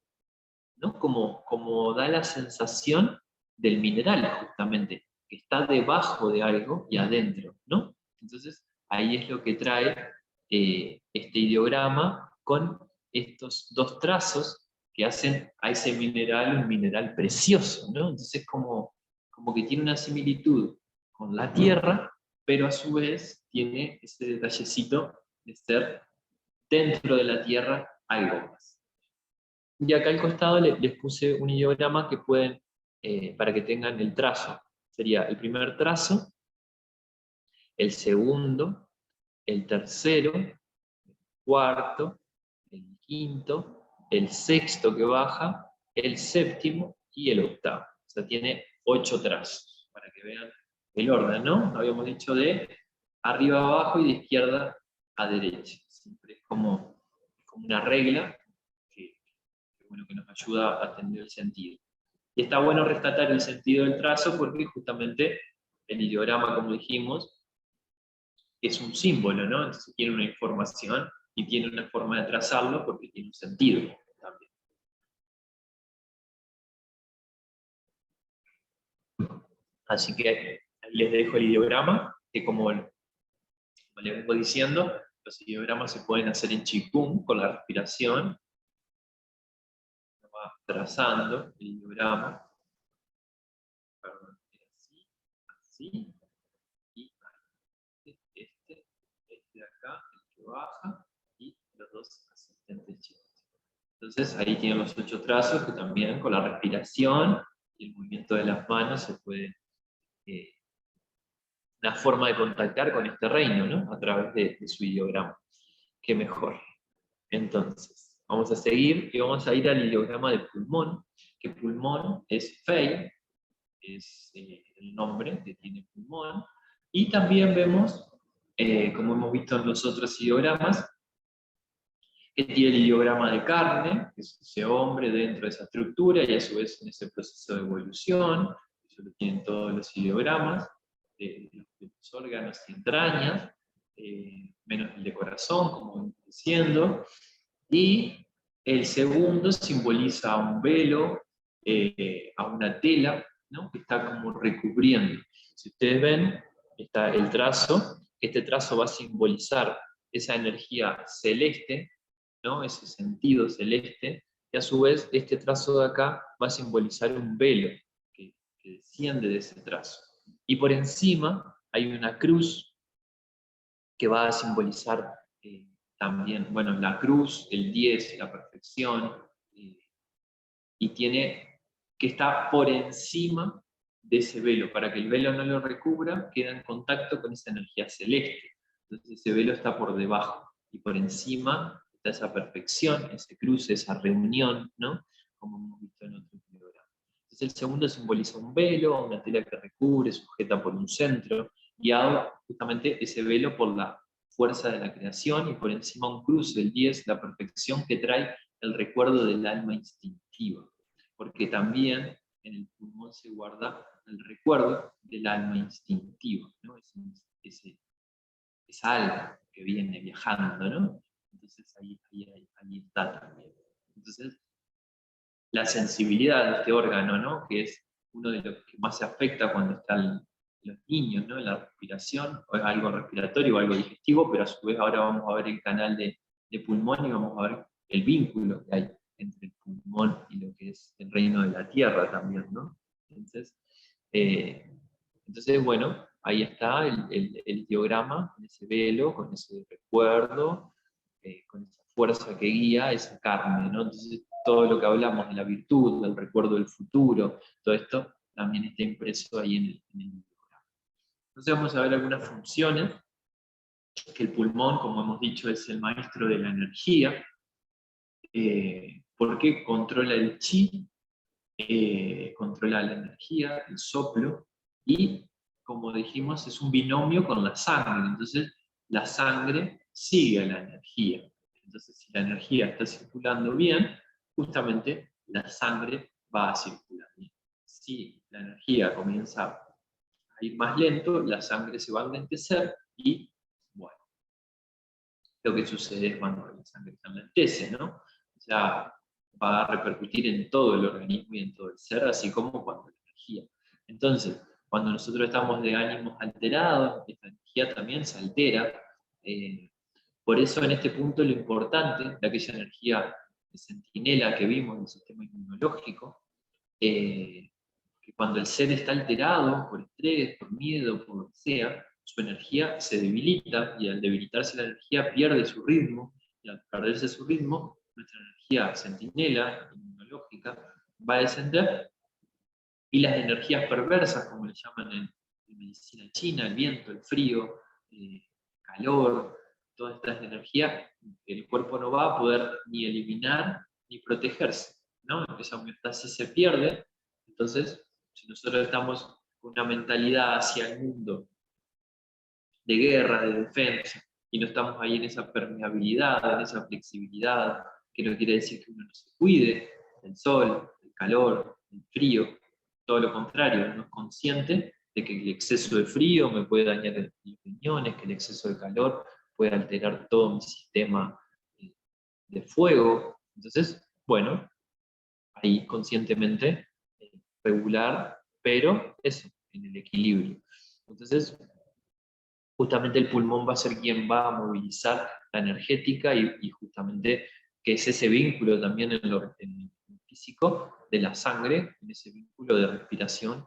¿no? Como da la sensación del mineral, justamente, que está debajo de algo y adentro, ¿no? Entonces, ahí es lo que trae este ideograma con estos 2 trazos que hacen a ese mineral un mineral precioso, ¿no? Entonces, como que tiene una similitud con la tierra, pero a su vez tiene ese detallecito de ser dentro de la tierra algo más. Y acá al costado les puse un ideograma que pueden, para que tengan el trazo. Sería el primer trazo, el segundo, el tercero, el cuarto, el quinto, el sexto que baja, el séptimo y el octavo. O sea, tiene 8 trazos, para que vean el orden, ¿no? Habíamos dicho de arriba a abajo y de izquierda a derecha. Siempre es como una regla bueno, que nos ayuda a tener el sentido. Y está bueno rescatar el sentido del trazo porque justamente el ideograma, como dijimos, es un símbolo, ¿no? Entonces tiene una información y tiene una forma de trazarlo porque tiene un sentido también. Así que ahí les dejo el ideograma, que como les vengo diciendo, los ideogramas se pueden hacer en Qigong con la respiración. Va trazando el ideograma. Perdón, así, así, y este de acá, el que baja, y los 2 asistentes chicos. Entonces ahí tienen los 8 trazos que también con la respiración y el movimiento de las manos se puede, una forma de contactar con este reino, ¿no? A través de su ideograma. Qué mejor. Entonces, vamos a seguir y vamos a ir al ideograma de pulmón, que pulmón es Fey, es el nombre que tiene pulmón, y también vemos, como hemos visto en los otros ideogramas, que tiene el ideograma de carne, que es ese hombre dentro de esa estructura, y a su vez en ese proceso de evolución, eso lo tienen todos los ideogramas, de los órganos y entrañas, menos el de corazón, como vamos diciendo, y el segundo simboliza a un velo, a una tela, ¿no? Que está como recubriendo. Si ustedes ven, está el trazo, este trazo va a simbolizar esa energía celeste, ¿no? Ese sentido celeste, y a su vez este trazo de acá va a simbolizar un velo que desciende de ese trazo. Y por encima hay una cruz que va a simbolizar también, bueno, la cruz, el 10, la perfección, y tiene que estar por encima de ese velo. Para que el velo no lo recubra, queda en contacto con esa energía celeste. Entonces ese velo está por debajo, y por encima está esa perfección, ese cruce, esa reunión, ¿no? Como hemos visto en otros programas. Entonces el segundo simboliza un velo, una tela que recubre, sujeta por un centro, guiado justamente ese velo por la fuerza de la creación, y por encima un cruce, el 10, la perfección que trae el recuerdo del alma instintiva, porque también en el pulmón se guarda el recuerdo del alma instintiva, ¿no? Esa alma que viene viajando, ¿no? Entonces ahí está también. Entonces, la sensibilidad de este órgano, ¿no? Que es uno de los que más se afecta cuando están los niños, ¿no? La respiración, o es algo respiratorio o algo digestivo, pero a su vez ahora vamos a ver el canal de pulmón y vamos a ver el vínculo que hay entre el pulmón y lo que es el reino de la tierra también, ¿no? Entonces bueno, ahí está el diagrama, con ese velo, con ese recuerdo, con esa fuerza que guía esa carne, ¿no? Entonces todo lo que hablamos de la virtud, del recuerdo del futuro, todo esto también está impreso ahí en el diagrama. Entonces vamos a ver algunas funciones, que el pulmón, como hemos dicho, es el maestro de la energía, porque controla el chi, controla la energía, el soplo, y como dijimos, es un binomio con la sangre. Entonces la sangre sigue a la energía. Entonces si la energía está circulando bien, justamente la sangre va a circular bien. Si la energía comienza a ir más lento, la sangre se va a enlentecer y, bueno, lo que sucede es cuando la sangre se enlentece, ¿no? O sea, va a repercutir en todo el organismo y en todo el ser, así como cuando la energía. Entonces, cuando nosotros estamos de ánimos alterados, esta energía también se altera. Por eso en este punto lo importante de aquella energía de centinela que vimos en el sistema inmunológico, que cuando el ser está alterado por estrés, por miedo, por lo que sea, su energía se debilita, y al debilitarse la energía pierde su ritmo, y al perderse su ritmo, nuestra energía centinela, inmunológica, va a descender, y las energías perversas, como le llaman en medicina china, el viento, el frío, calor, todas estas energías, el cuerpo no va a poder ni eliminar ni protegerse, ¿no? Esa homeostasis se pierde. Entonces, si nosotros estamos con una mentalidad hacia el mundo de guerra, de defensa, y no estamos ahí en esa permeabilidad, en esa flexibilidad, que no quiere decir que uno no se cuide del sol, del calor, del frío, todo lo contrario, uno es consciente de que el exceso de frío me puede dañar los riñones, que el exceso de calor puede alterar todo mi sistema de fuego. Entonces, bueno, ahí conscientemente regular, pero eso, en el equilibrio. Entonces, justamente el pulmón va a ser quien va a movilizar la energética, y justamente que es ese vínculo también en lo físico de la sangre, en ese vínculo de respiración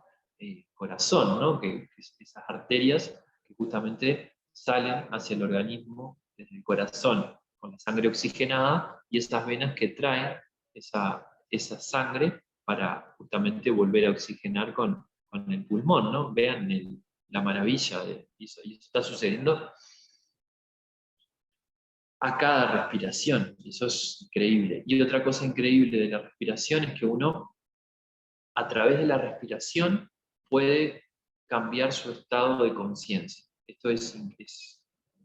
corazón, ¿no? Que esas arterias que justamente salen hacia el organismo desde el corazón. con la sangre oxigenada y esas venas que traen esa sangre para justamente volver a oxigenar con el pulmón, ¿no? Vean la maravilla de eso. Y eso está sucediendo a cada respiración. Eso es increíble. Y otra cosa increíble de la respiración es que uno, a través de la respiración, puede cambiar su estado de conciencia. Esto es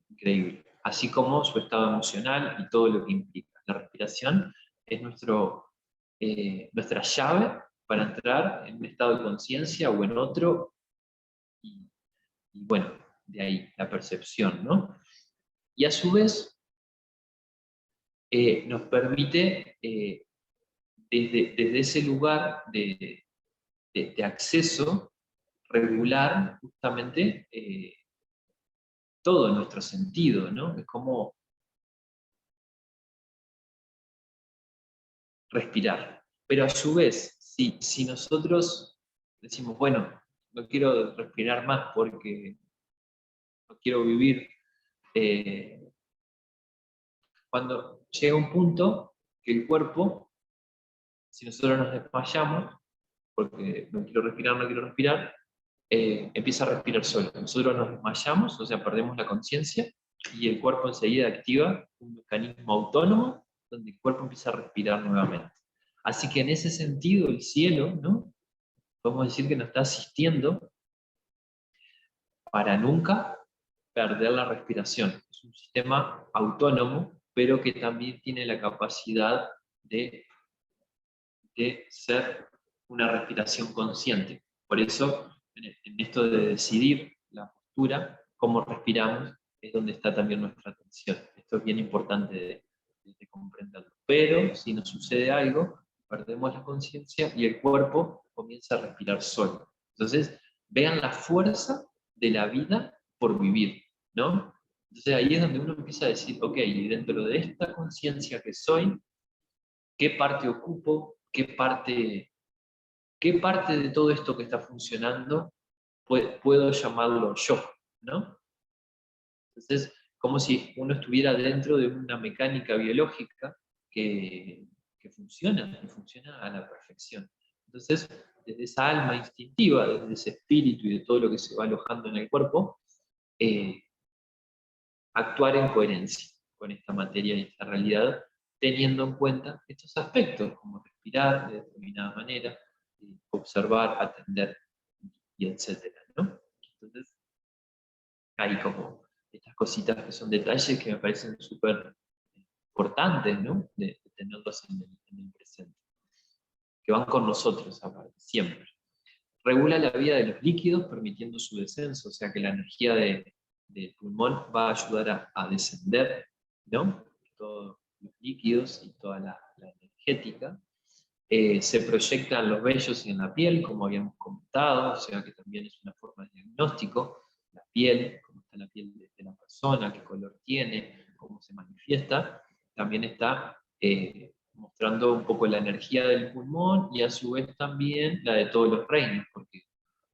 increíble. Así como su estado emocional y todo lo que implica. La respiración es nuestra llave para entrar en un estado de conciencia o en otro, y bueno, de ahí la percepción, ¿no? Y a su vez nos permite, desde ese lugar de acceso, regular justamente todo nuestro sentido, ¿no? Es como respirar. Pero a su vez, si nosotros decimos, bueno, no quiero respirar más porque no quiero vivir, cuando llega un punto que el cuerpo, si nosotros nos desmayamos, porque no quiero respirar, empieza a respirar solo. Nosotros nos desmayamos, o sea, perdemos la conciencia, y el cuerpo enseguida activa un mecanismo autónomo donde el cuerpo empieza a respirar nuevamente. Así que en ese sentido, el cielo, ¿no? Podemos decir que nos está asistiendo para nunca perder la respiración. Es un sistema autónomo, pero que también tiene la capacidad de ser una respiración consciente. Por eso, en esto de decidir la postura, cómo respiramos, es donde está también nuestra atención. Esto es bien importante de comprenderlo. Pero si nos sucede algo, perdemos la conciencia y el cuerpo comienza a respirar solo. Entonces, vean la fuerza de la vida por vivir, ¿no? Entonces ahí es donde uno empieza a decir, ok, dentro de esta conciencia que soy, ¿qué parte ocupo? ¿Qué parte de todo esto que está funcionando puedo llamarlo yo? ¿No? Entonces, como si uno estuviera dentro de una mecánica biológica que funciona a la perfección. Entonces, desde esa alma instintiva, desde ese espíritu y de todo lo que se va alojando en el cuerpo, actuar en coherencia con esta materia y esta realidad, teniendo en cuenta estos aspectos, como respirar de determinada manera, observar, atender, y etcétera, ¿no? Entonces, hay como estas cositas que son detalles que me parecen súper importantes, ¿no? De tenerlos en el presente, que van con nosotros aparte, siempre. Regula la vía de los líquidos, permitiendo su descenso, o sea que la energía del pulmón va a ayudar a descender, ¿no? Todos los líquidos y toda la energética. Se proyectan los vellos y en la piel, como habíamos comentado, o sea que también es una forma de diagnóstico. La piel, cómo está la piel de la persona, qué color tiene, cómo se manifiesta, también está mostrando un poco la energía del pulmón y a su vez también la de todos los reinos, porque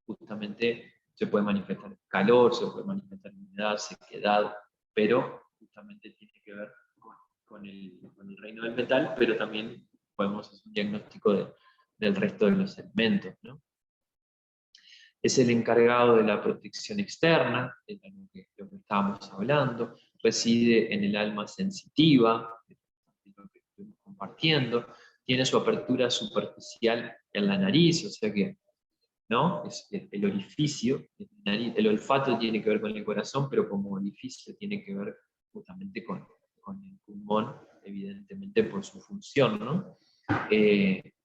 justamente se puede manifestar calor, se puede manifestar humedad, sequedad, pero justamente tiene que ver con el reino del metal, pero también podemos hacer un diagnóstico del resto de los elementos, ¿no? Es el encargado de la protección externa, de lo que estábamos hablando, reside en el alma sensitiva, de lo que estuvimos compartiendo, tiene su apertura superficial en la nariz, o sea que, ¿no? Es el orificio, el olfato tiene que ver con el corazón, pero como orificio tiene que ver justamente con el pulmón, evidentemente por su función, ¿no?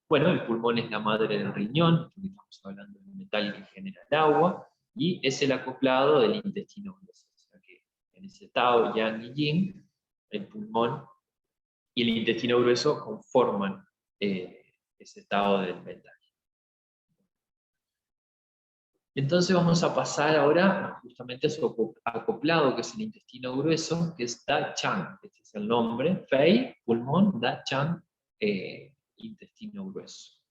Bueno, el pulmón es la madre del riñón, estamos hablando del metal que genera el agua, y es el acoplado del intestino grueso. O sea que en ese Tao, Yang y Yin, el pulmón y el intestino grueso conforman ese Tao del metal. Entonces vamos a pasar ahora justamente a su acoplado, que es el intestino grueso, que es Da Chang. Este es el nombre, Fei, pulmón, Da Chang, intestino grueso.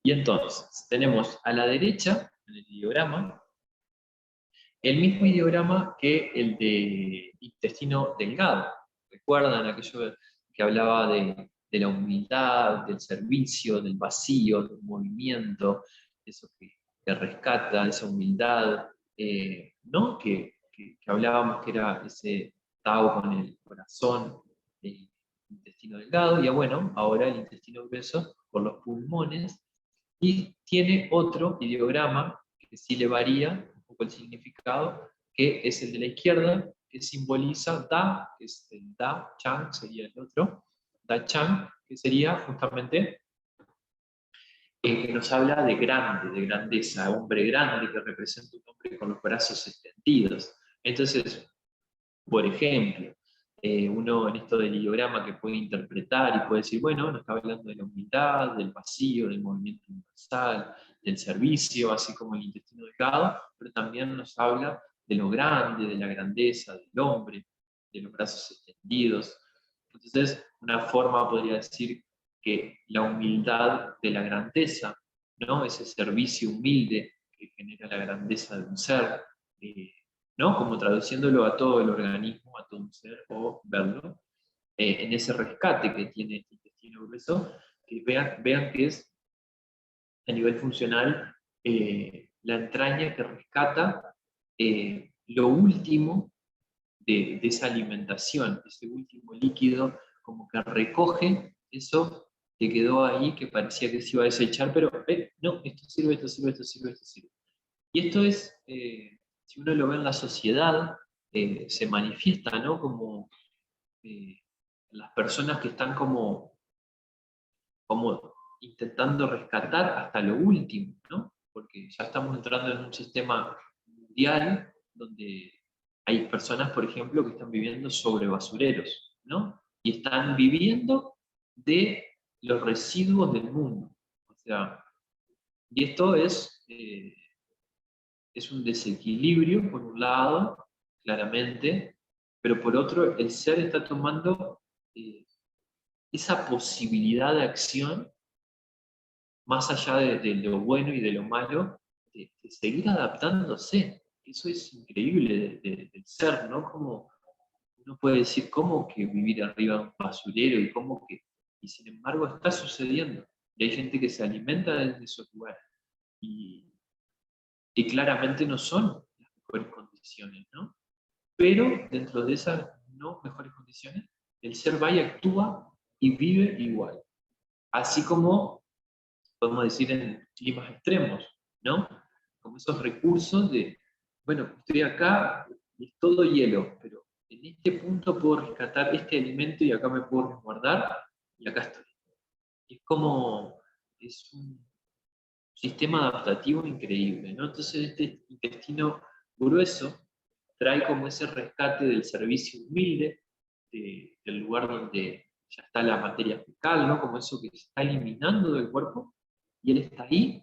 Y entonces, tenemos a la derecha, en el ideograma, el mismo ideograma que el de intestino delgado. ¿recuerdan aquello que hablaba de la humildad, del servicio, del vacío, del movimiento, eso que rescata, esa humildad, ¿no? Que hablábamos que era ese Tao con el corazón, el intestino delgado, y bueno, ahora el intestino grueso por los pulmones, y tiene otro ideograma que sí le varía un poco el significado, que es el de la izquierda, que simboliza Da, que es el Da Chang, sería el otro, Da Chang, que sería justamente que nos habla de grande, de grandeza, hombre grande que representa un hombre con los brazos extendidos. Entonces, por ejemplo, uno en esto del ideograma que puede interpretar y puede decir, bueno, nos está hablando de la humildad, del vacío, del movimiento universal, del servicio, así como el intestino delgado, pero también nos habla de lo grande, de la grandeza del hombre, de los brazos extendidos. Entonces, una forma podría decir que la humildad de la grandeza, ¿no? Ese servicio humilde que genera la grandeza de un ser, ¿no? Como traduciéndolo a todo el organismo, a todo un ser, o verlo, en ese rescate que tiene el intestino grueso, que vean que es a nivel funcional la entraña que rescata lo último de esa alimentación, ese último líquido, como que recoge eso que quedó ahí, que parecía que se iba a desechar, pero no, esto sirve, esto sirve, esto sirve, esto sirve. Y esto es, si uno lo ve en la sociedad, se manifiesta, ¿no? Como las personas que están como intentando rescatar hasta lo último, ¿no? Porque ya estamos entrando en un sistema mundial donde hay personas, por ejemplo, que están viviendo sobre basureros, ¿no? Y están viviendo de los residuos del mundo. O sea, y esto es un desequilibrio, por un lado, claramente, pero por otro, el ser está tomando esa posibilidad de acción, más allá de lo bueno y de lo malo, de seguir adaptándose. Eso es increíble del ser, ¿no? Como uno puede decir, ¿cómo que vivir arriba de un basurero? Y sin embargo está sucediendo. Y hay gente que se alimenta desde esos lugares. Y claramente no son las mejores condiciones, ¿no? Pero dentro de esas no mejores condiciones, el ser va y actúa y vive igual. Así como podemos decir en climas extremos, ¿no? Como esos recursos de, bueno, estoy acá y es todo hielo, pero en este punto puedo rescatar este alimento y acá me puedo resguardar y acá estoy. Es como, es un sistema adaptativo increíble, ¿no? Entonces este intestino grueso trae como ese rescate del servicio humilde, del lugar donde ya está la materia fecal, ¿no? Como eso que se está eliminando del cuerpo, y él está ahí,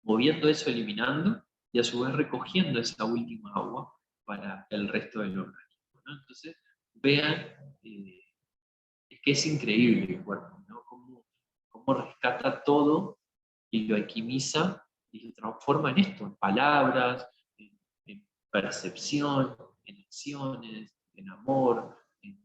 moviendo eso, eliminando, y a su vez recogiendo esa última agua para el resto del organismo, ¿no? Entonces, vean, es que es increíble el cuerpo, ¿no? Cómo rescata todo y lo alquimiza y lo transforma en esto, en palabras, en percepción, en acciones, en amor, en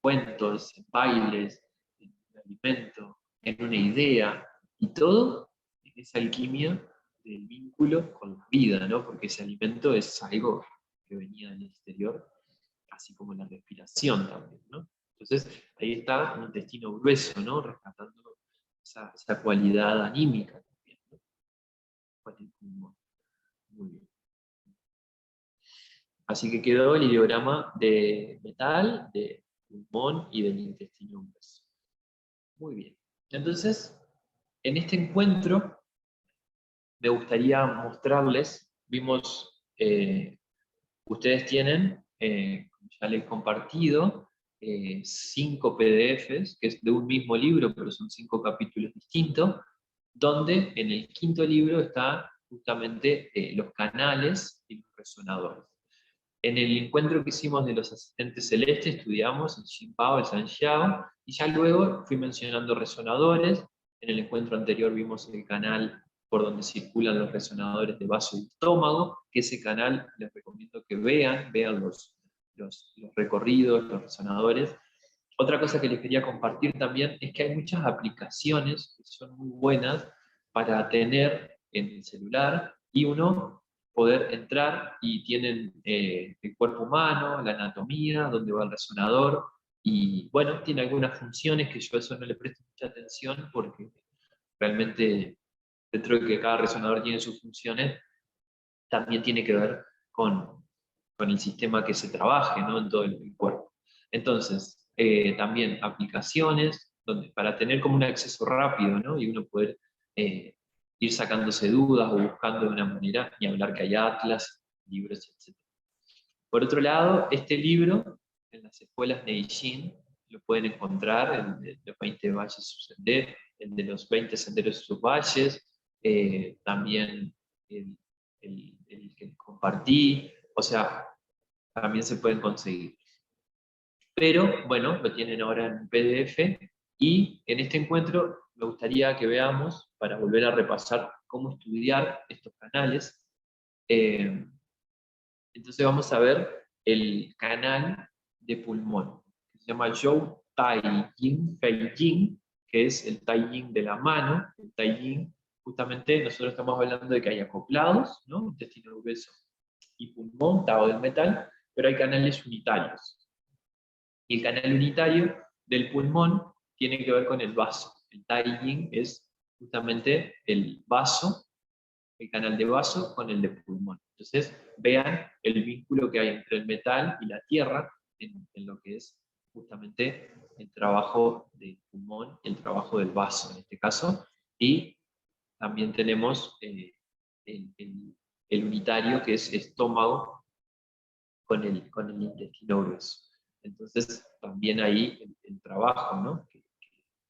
cuentos, en bailes, en un alimento, en una idea, y todo en esa alquimia del vínculo con la vida, ¿no? Porque ese alimento es algo que venía del exterior, así como la respiración también, ¿no? Entonces, ahí está un intestino grueso, ¿no? Rescatando esa cualidad anímica también, ¿no? Con el pulmón. Muy bien. Así que quedó el ideograma de metal, de pulmón y del intestino grueso. Muy bien. Entonces, en este encuentro me gustaría mostrarles, vimos, ustedes tienen, como ya les he compartido, 5 PDFs, que es de un mismo libro, pero son 5 capítulos distintos, donde en el quinto libro están justamente los canales y los resonadores. En el encuentro que hicimos de los asistentes celestes estudiamos el Xinpao, el Sanxiao, y ya luego fui mencionando resonadores. En el encuentro anterior vimos el canal por donde circulan los resonadores de vaso y estómago, que ese canal les recomiendo que vean los recorridos, los resonadores. Otra cosa que les quería compartir también es que hay muchas aplicaciones que son muy buenas para tener en el celular y uno poder entrar y tienen el cuerpo humano, la anatomía, dónde va el resonador, y bueno, tiene algunas funciones que yo a eso no le presto mucha atención porque realmente dentro de que cada resonador tiene sus funciones, también tiene que ver con el sistema que se trabaje, ¿no? En todo el cuerpo. Entonces, también aplicaciones donde, para tener como un acceso rápido, ¿no? Y uno poder ir sacándose dudas o buscando de una manera, y hablar que hay atlas, libros, etc. Por otro lado, este libro, en las escuelas Neijin, lo pueden encontrar, el de los 20 valles sus senderos, el de los 20 senderos sus valles, también el, el que compartí, o sea, también se pueden conseguir. Pero bueno, lo tienen ahora en PDF, y en este encuentro me gustaría que veamos, para volver a repasar cómo estudiar estos canales. Entonces vamos a ver el canal de pulmón, que se llama Zhou Tai Yin Fei Yin, que es el Tai Yin de la mano. El Tai Yin, justamente nosotros estamos hablando de que hay acoplados, ¿no? Intestino grueso y pulmón, Tao del metal, pero hay canales unitarios. Y el canal unitario del pulmón tiene que ver con el vaso. El Tai Yin es justamente el vaso, el canal de vaso con el de pulmón. Entonces, vean el vínculo que hay entre el metal y la tierra en lo que es justamente el trabajo del pulmón y el trabajo del vaso en este caso. Y también tenemos el unitario, que es estómago con el intestino grueso. Entonces, también ahí el trabajo, ¿no?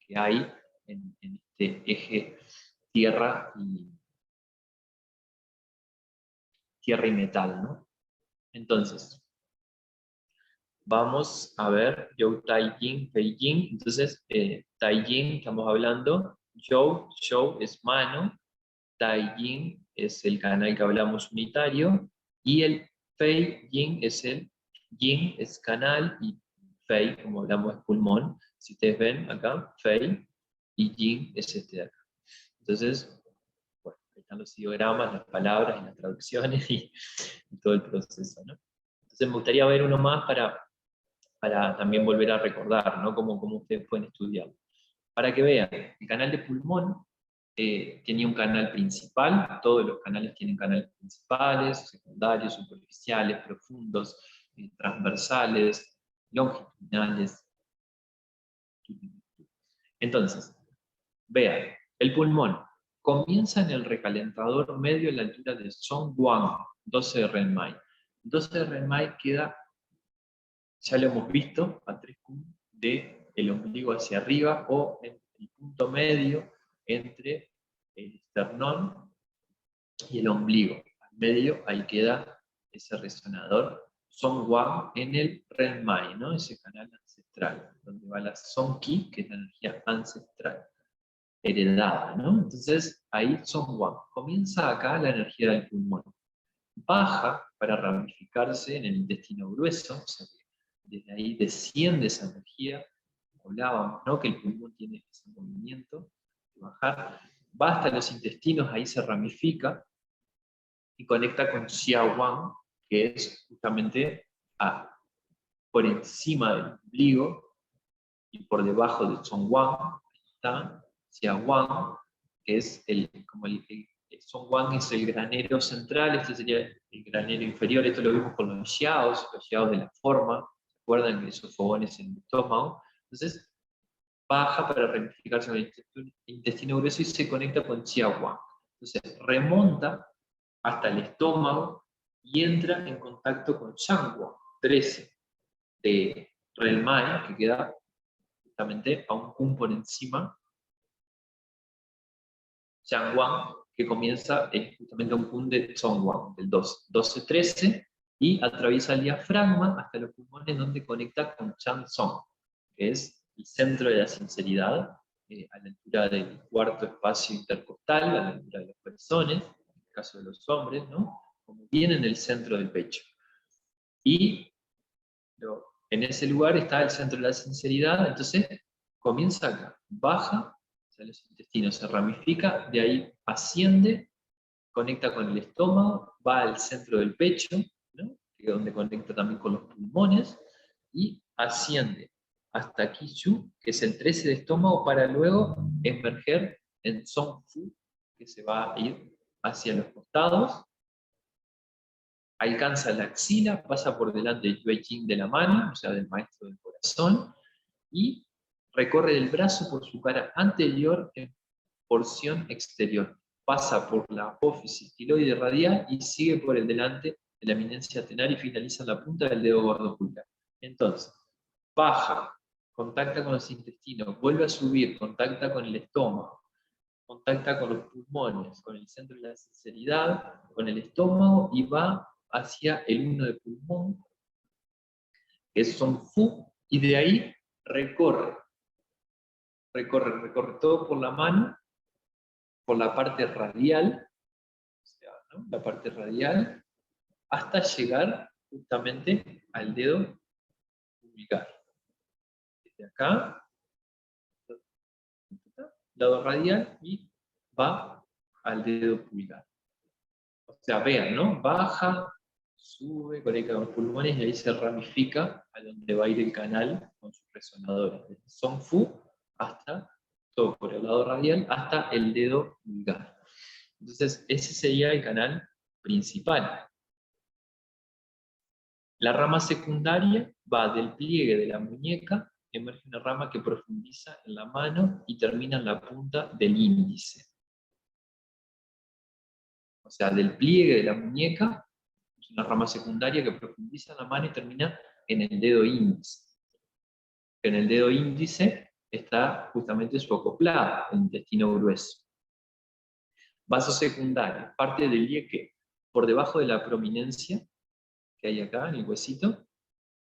que hay en este eje tierra y metal, ¿no? Entonces, vamos a ver Zhou Tai Yin, Fei Yin. Entonces, Tai Yin, estamos hablando, Zhou es mano, Tai Yin es el canal que hablamos unitario, y el Fei Yin es el Yin es canal, y Fei, como hablamos, es pulmón. Si ustedes ven acá, Fei, y Yin es este de acá. Entonces, bueno, ahí están los ideogramas, las palabras y las traducciones y todo el proceso, ¿no? Entonces me gustaría ver uno más para también volver a recordar, ¿no? Cómo ustedes pueden estudiarlo. Para que vean, el canal de pulmón tenía un canal principal. Todos los canales tienen canales principales, secundarios, superficiales, profundos, transversales, longitudinales. Entonces, vean, el pulmón comienza en el recalentador medio a la altura de Songguan, 12 de Renmai. 12 de Renmai queda, ya lo hemos visto, a 3 de el ombligo hacia arriba, o en el punto medio entre el esternón y el ombligo. Al medio, ahí queda ese resonador Songguan en el Renmai, ¿no? Ese canal ancestral, donde va la Songqi, que es la energía ancestral, heredada, ¿no? Entonces, ahí Songguan. Comienza acá la energía del pulmón. Baja para ramificarse en el intestino grueso, o sea que desde ahí desciende esa energía. Hablábamos, ¿no? Que el pulmón tiene ese movimiento de bajar, va hasta los intestinos, ahí se ramifica y conecta con Xiaowan, que es justamente por encima del ombligo y por debajo de Zhongguan. Ahí está Xiaowan, que es como el Zhongguan es el granero central, este sería el granero inferior. Esto lo vimos con los xiaos de la forma, ¿se acuerdan? Que esos fogones en el estómago. Entonces, baja para ramificarse en el intestino grueso y se conecta con Xiaowan. Entonces, remonta hasta el estómago y entra en contacto con Shangguan, 13 de Renmai, que queda justamente a un kun por encima. Shangguan, que comienza justamente a un kun de Zhongguan, del 12-13, y atraviesa el diafragma hasta los pulmones, donde conecta con Chansong, que es el centro de la sinceridad, a la altura del cuarto espacio intercostal, a la altura de los pezones, en el caso de los hombres, ¿no? Como bien en el centro del pecho. Y En ese lugar está el centro de la sinceridad, entonces comienza acá, baja, o sea, los intestinos se ramifica, de ahí asciende, conecta con el estómago, va al centro del pecho, ¿no? Que es donde conecta también con los pulmones, y asciende hasta Qishu, que es el 13 de estómago, para luego emerger en Song Fu, que se va a ir hacia los costados, alcanza la axila, pasa por delante del Yue Jing de la mano, o sea, del maestro del corazón, y recorre el brazo por su cara anterior en porción exterior. Pasa por la apófisis estiloide radial y sigue por el delante de la eminencia tenar y finaliza en la punta del dedo gordo pulgar. Entonces, baja, contacta con los intestinos, vuelve a subir, contacta con el estómago, contacta con los pulmones, con el centro de la sinceridad, con el estómago y va hacia el 1 de pulmón, que es Song Fu, y de ahí recorre todo por la mano, por la parte radial, o sea, ¿no? La parte radial, hasta llegar justamente al dedo pulgar. Desde acá, lado radial, y va al dedo pulgar. O sea, vean, ¿no? Baja, sube, conecta con los pulmones y ahí se ramifica a donde va a ir el canal con sus resonadores. Desde Song Fu hasta, todo por el lado radial, hasta el dedo pulgar. Entonces, ese sería el canal principal. La rama secundaria va del pliegue de la muñeca, emerge una rama que profundiza en la mano y termina en la punta del índice. O sea, del pliegue de la muñeca, es una rama secundaria que profundiza en la mano y termina en el dedo índice. En el dedo índice está justamente su acoplado, el intestino grueso. Vaso secundario, parte del yeke por debajo de la prominencia que hay acá en el huesito,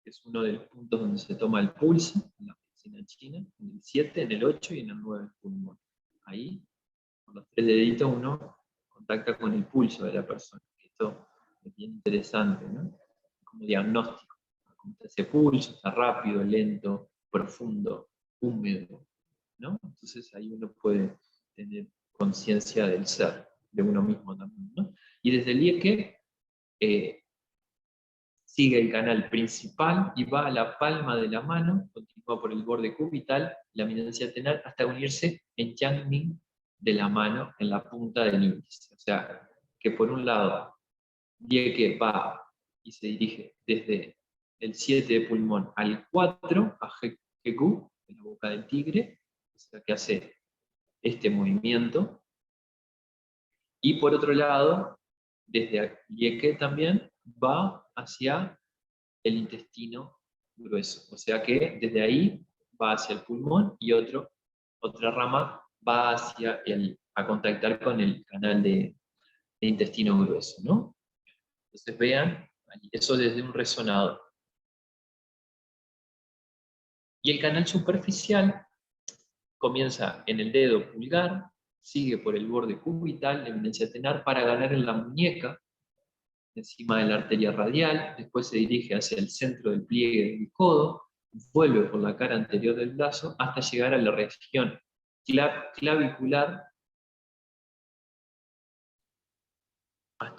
que es uno de los puntos donde se toma el pulso, en la medicina china, en el 7, en el 8 y en el 9 pulmón. Ahí, con los 3 deditos, uno contacta con el pulso de la persona. Esto es bien interesante, ¿no? Como diagnóstico. Como está ese pulso, está rápido, lento, profundo, húmedo, ¿no? Entonces ahí uno puede tener conciencia del ser, de uno mismo también, ¿no? Y desde el yeke, sigue el canal principal y va a la palma de la mano, continúa por el borde cubital, la eminencia tenar, hasta unirse en Yangming de la mano en la punta del índice. O sea, que por un lado, Yeke va y se dirige desde el 7 de pulmón al 4, a Heku, en la boca del tigre, o sea, que hace este movimiento. Y por otro lado, desde Yeke también va hacia el intestino grueso. O sea que desde ahí va hacia el pulmón y otra rama va a contactar con el canal de intestino grueso, ¿no? Entonces vean, eso desde un resonador. Y el canal superficial comienza en el dedo pulgar, sigue por el borde cubital, la eminencia tenar, para ganar en la muñeca, encima de la arteria radial, después se dirige hacia el centro del pliegue del codo, vuelve por la cara anterior del brazo hasta llegar a la región clavicular, a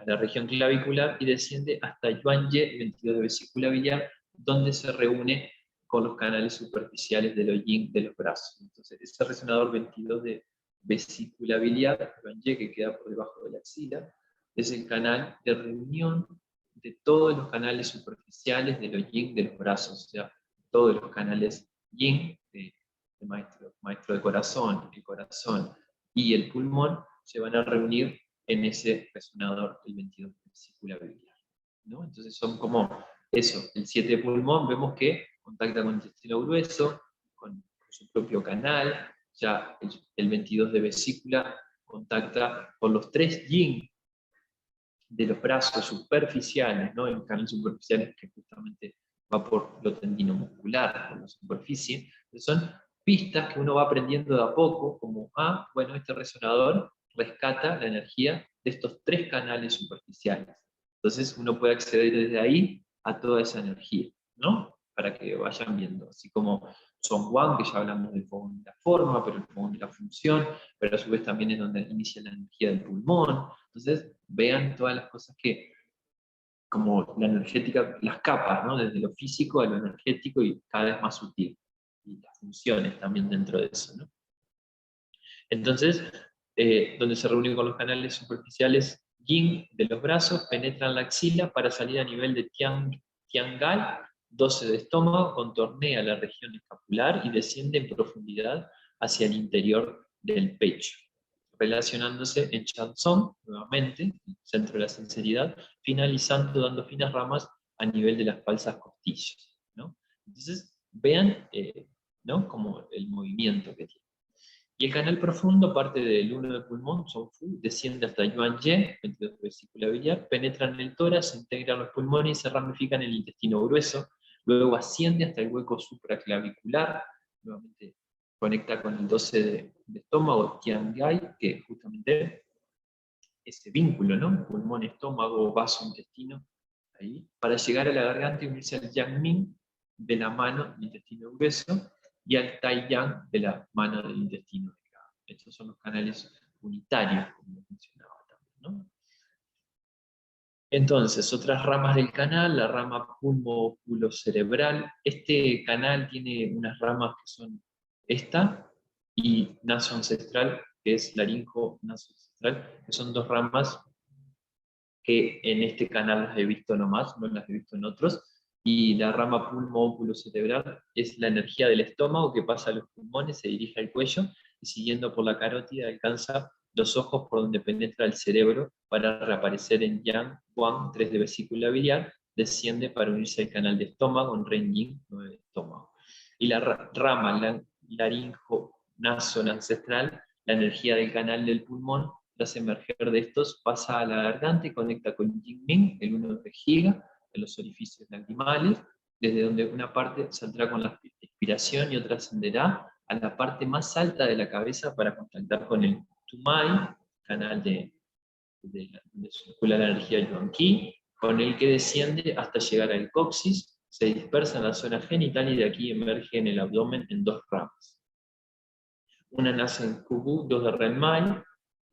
la región clavicular y desciende hasta Yuanye, 22 de vesícula biliar, donde se reúne con los canales superficiales del hollín de los brazos. Entonces, ese resonador 22 de vesícula biliar, Yuanye, que queda por debajo de la axila, es el canal de reunión de todos los canales superficiales del hollín de los brazos, o sea, todos los canales yin de maestro de corazón, el corazón y el pulmón se van a reunir en ese resonador del 22 de vesícula biliar, ¿no? Entonces son como eso, el 7 de pulmón vemos que contacta con el intestino grueso, con su propio canal, ya el 22 de vesícula contacta con los 3 yin de los brazos superficiales, ¿no? El canal superficial que justamente va por lo tendinomuscular, por la superficie. Entonces son pistas que uno va aprendiendo de a poco, como, bueno, este resonador rescata la energía de estos 3 canales superficiales. Entonces uno puede acceder desde ahí a toda esa energía, ¿no? Para que vayan viendo, así como Son One, que ya hablamos del fogón de la forma, pero el fogón de la función, pero a su vez también es donde inicia la energía del pulmón. Entonces, vean todas las cosas que, como la energética, las capas, ¿no? Desde lo físico a lo energético y cada vez más sutil. Y las funciones también dentro de eso, ¿no? Entonces, donde se reúnen con los canales superficiales yin de los brazos, penetran la axila para salir a nivel de Tiangai, 12 de estómago, contornea la región escapular y desciende en profundidad hacia el interior del pecho, relacionándose en Shansong, nuevamente, el centro de la sinceridad, finalizando dando finas ramas a nivel de las falsas costillas, ¿no? Entonces, vean ¿no? Como el movimiento que tiene. Y el canal profundo parte del 1 del pulmón, Zhongfu, desciende hasta Yuanye, 22 de vesícula biliar, penetra en el tórax, se integra en los pulmones y se ramifica en el intestino grueso, luego asciende hasta el hueco supraclavicular, nuevamente conecta con el 12 de estómago, Tiangai, que justamente ese vínculo, ¿no? Pulmón, estómago, vaso, intestino, ahí, para llegar a la garganta y unirse al Yangming de la mano del intestino grueso y al Taiyang de la mano del intestino delgado. Estos son los canales unitarios, como mencionaba también, ¿no? Entonces, otras ramas del canal, la rama pulmo-oculocerebral. Este canal tiene unas ramas que son esta y naso ancestral, que es laringo-naso ancestral, que son dos ramas que en este canal las he visto nomás, no las he visto en otros, y la rama pulmo-óculo-cerebral es la energía del estómago que pasa a los pulmones, se dirige al cuello, y siguiendo por la carótida alcanza los ojos por donde penetra el cerebro para reaparecer en Yang, Huang, 3 de vesícula biliar, desciende para unirse al canal de estómago en Ren Yin, 9 de estómago. Y la rama laringo-naso ancestral, la energía del canal del pulmón, tras emerger de estos, pasa a la garganta y conecta con Jingming, el 1 de vejiga, en los orificios lacrimales, desde donde una parte saldrá con la expiración y otra ascenderá a la parte más alta de la cabeza para contactar con el Tumai, canal donde circula la energía Yuan Qi, con el que desciende hasta llegar al coxis, se dispersa en la zona genital y de aquí emerge en el abdomen en dos ramas. Una nace en Kubu, 2 de Renmai,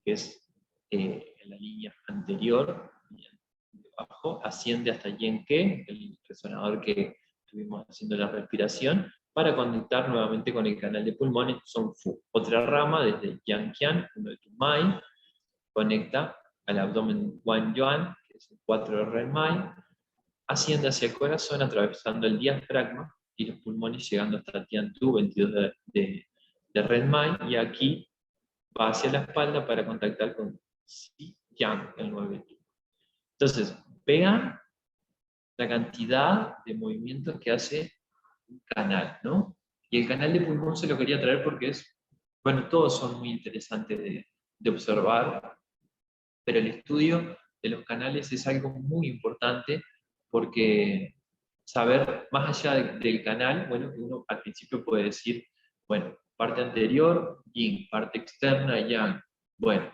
que es en la línea anterior, debajo, asciende hasta Yenke, el resonador que estuvimos haciendo la respiración, para conectar nuevamente con el canal de pulmones Zhongfu. Otra rama desde Yangqian, 1 de Tumai, conecta al abdomen Guanyuan, que es el 4 de Renmai, asciende hacia el corazón atravesando el diafragma y los pulmones llegando hasta Tiantu, 22 de Renmai, y aquí va hacia la espalda para contactar con Xi-Yang, el 9. Entonces, vean la cantidad de movimientos que hace un canal, ¿no? Y el canal de pulmón se lo quería traer porque bueno, todos son muy interesantes de observar, pero el estudio de los canales es algo muy importante porque saber más allá del canal, bueno, uno al principio puede decir, bueno, parte anterior, yin, parte externa, yang. Bueno,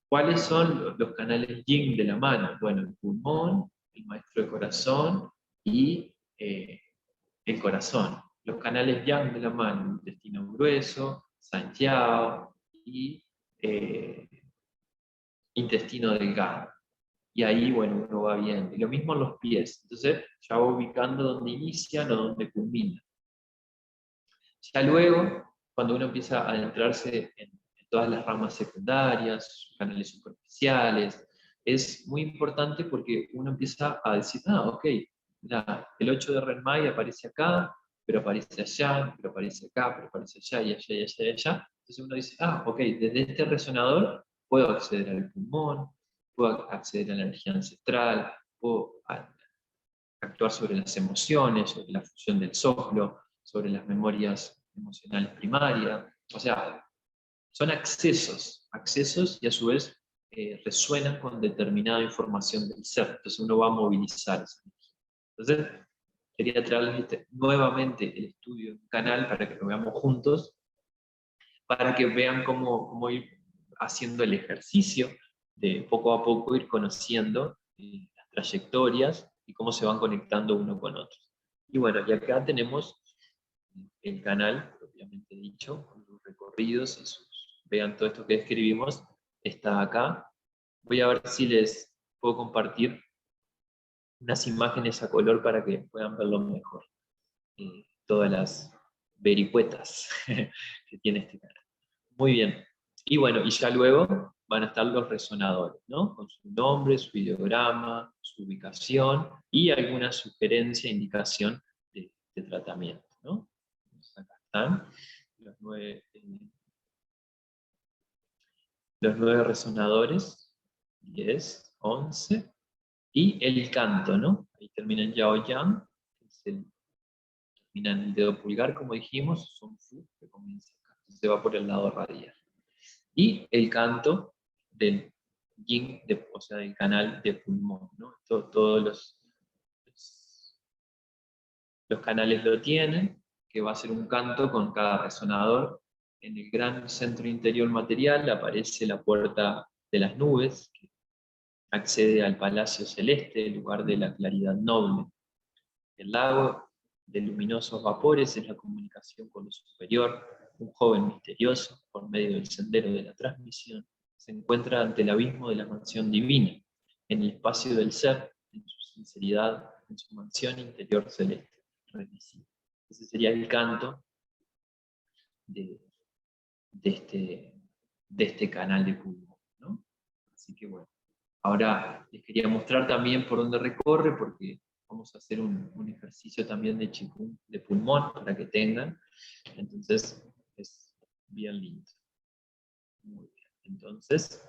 ¿cuáles son los canales yin de la mano? Bueno, el pulmón, el maestro del corazón y el corazón. Los canales yang de la mano, el intestino grueso, Sanjiao y intestino delgado. Y ahí, bueno, uno va viendo. Y lo mismo en los pies. Entonces, ya va ubicando dónde inician o dónde culminan. Ya luego, cuando uno empieza a adentrarse en todas las ramas secundarias, canales superficiales, es muy importante porque uno empieza a decir, ok, el 8 de Renmai aparece acá, pero aparece allá, pero aparece acá, pero aparece allá, y allá, y allá, y allá. Entonces uno dice, ok, desde este resonador puedo acceder al pulmón, puedo acceder a la energía ancestral, puedo actuar sobre las emociones, sobre la función del soplo, sobre las memorias emocionales primarias. O sea, son accesos y a su vez resuenan con determinada información del ser. Entonces uno va a movilizar esa energía. Entonces, quería traerles nuevamente el estudio en un canal para que lo veamos juntos, para que vean cómo ir haciendo el ejercicio de poco a poco ir conociendo las trayectorias y cómo se van conectando uno con otro. Y bueno, y acá tenemos el canal, propiamente dicho, con sus recorridos y vean todo esto que escribimos, está acá. Voy a ver si les puedo compartir unas imágenes a color para que puedan verlo mejor. Todas las vericuetas que tiene este canal. Muy bien. Y bueno, y ya luego van a estar los resonadores, ¿no? Con su nombre, su ideograma, su ubicación y alguna sugerencia, indicación de tratamiento, ¿no? Entonces acá están los 9 resonadores, 10, 11, y el canto, ¿no? Ahí termina en Yao Yang, termina en el dedo pulgar, como dijimos, son Fu, que comienza acá, se va por el lado radial. Y el canto del yin, o sea, del canal de pulmón, ¿no? Todos los canales lo tienen, que va a ser un canto con cada resonador. En el gran centro interior material aparece la puerta de las nubes, que accede al palacio celeste, el lugar de la claridad noble. El lago de luminosos vapores es la comunicación con lo superior. Un joven misterioso, por medio del sendero de la transmisión, se encuentra ante el abismo de la mansión divina, en el espacio del ser, en su sinceridad, en su mansión interior celeste. Ese sería el canto de este canal de pulmón, ¿no? Así que bueno, ahora les quería mostrar también por dónde recorre, porque vamos a hacer un ejercicio también de Qigong de pulmón para que tengan. Entonces, es bien lindo. Muy bien. Entonces,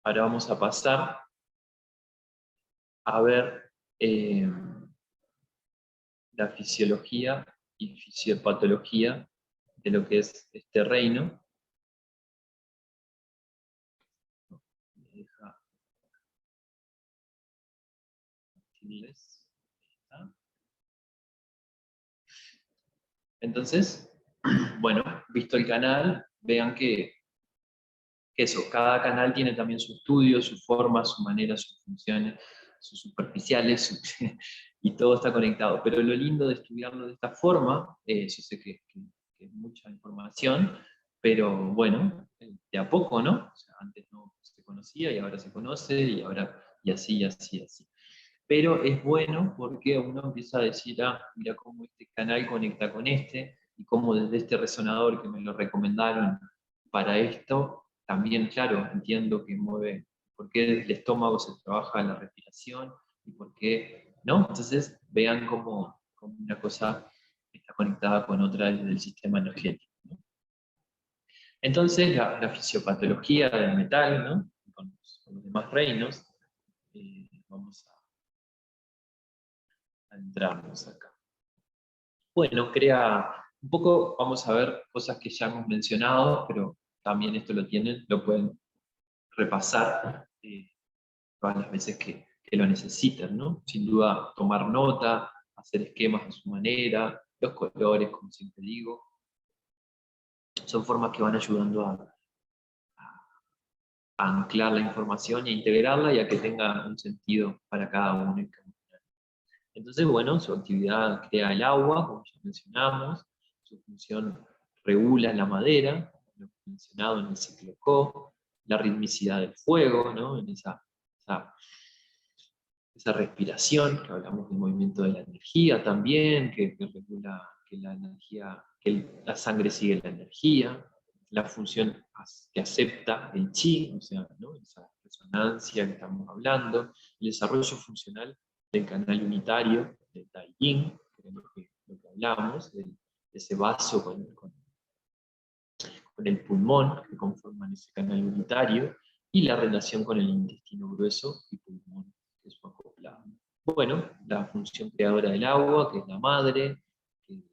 ahora vamos a pasar a ver la fisiología y fisiopatología de lo que es este reino. Me deja compartirles. Entonces, bueno, visto el canal, vean que eso, cada canal tiene también su estudio, su forma, su manera, sus funciones, sus superficiales, y todo está conectado. Pero lo lindo de estudiarlo de esta forma, yo sé que es mucha información, pero bueno, de a poco, ¿no? O sea, antes no se conocía y ahora se conoce, y ahora, y así, y así, y así. Pero es bueno porque uno empieza a decir, mira cómo este canal conecta con este, y cómo desde este resonador que me lo recomendaron para esto, también, claro, entiendo que mueve, por qué desde el estómago se trabaja la respiración, y por qué, ¿no? Entonces, vean cómo una cosa está conectada con otra desde el sistema energético, ¿no? Entonces, la fisiopatología del metal, ¿no? Con los demás reinos, vamos a entrarnos acá. Bueno, crea un poco, vamos a ver cosas que ya hemos mencionado, pero también esto lo pueden repasar todas las veces que lo necesiten, ¿no? Sin duda, tomar nota, hacer esquemas a su manera, los colores, como siempre digo, son formas que van ayudando a anclar la información e integrarla, y a que tenga un sentido para cada uno y cada uno. Entonces, bueno, su actividad crea el agua, como ya mencionamos, su función regula la madera, lo mencionado en el ciclo Co, la ritmicidad del fuego, ¿no? En esa respiración, que hablamos del movimiento de la energía también, que regula que la energía, que la sangre sigue la energía, la función que acepta el chi, o sea, ¿no? Esa resonancia que estamos hablando, el desarrollo funcional del canal unitario del Tai Yin, que es lo que hablamos, de ese vaso con el pulmón que conforman ese canal unitario, y la relación con el intestino grueso y pulmón, que es su acoplado. Bueno, la función creadora del agua, que es la madre, que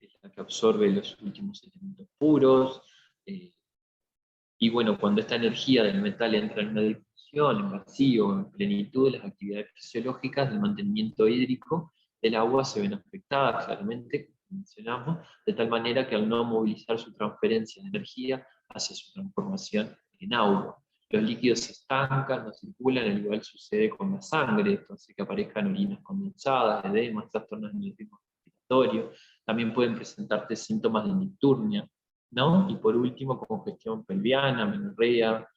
es la que absorbe los últimos elementos puros, y bueno, cuando esta energía del metal entra en una difusión, en vacío, en plenitud, las actividades fisiológicas del mantenimiento hídrico del agua se ven afectadas claramente, como mencionamos, de tal manera que al no movilizar su transferencia de energía hacia su transformación en agua. los líquidos se estancan, no circulan, al igual sucede con la sangre, entonces que aparezcan orinas condensadas, edemas, trastornos en el ritmo respiratorio, también pueden presentarte síntomas de nocturnia, ¿no? Y por último, congestión pelviana, menorrea,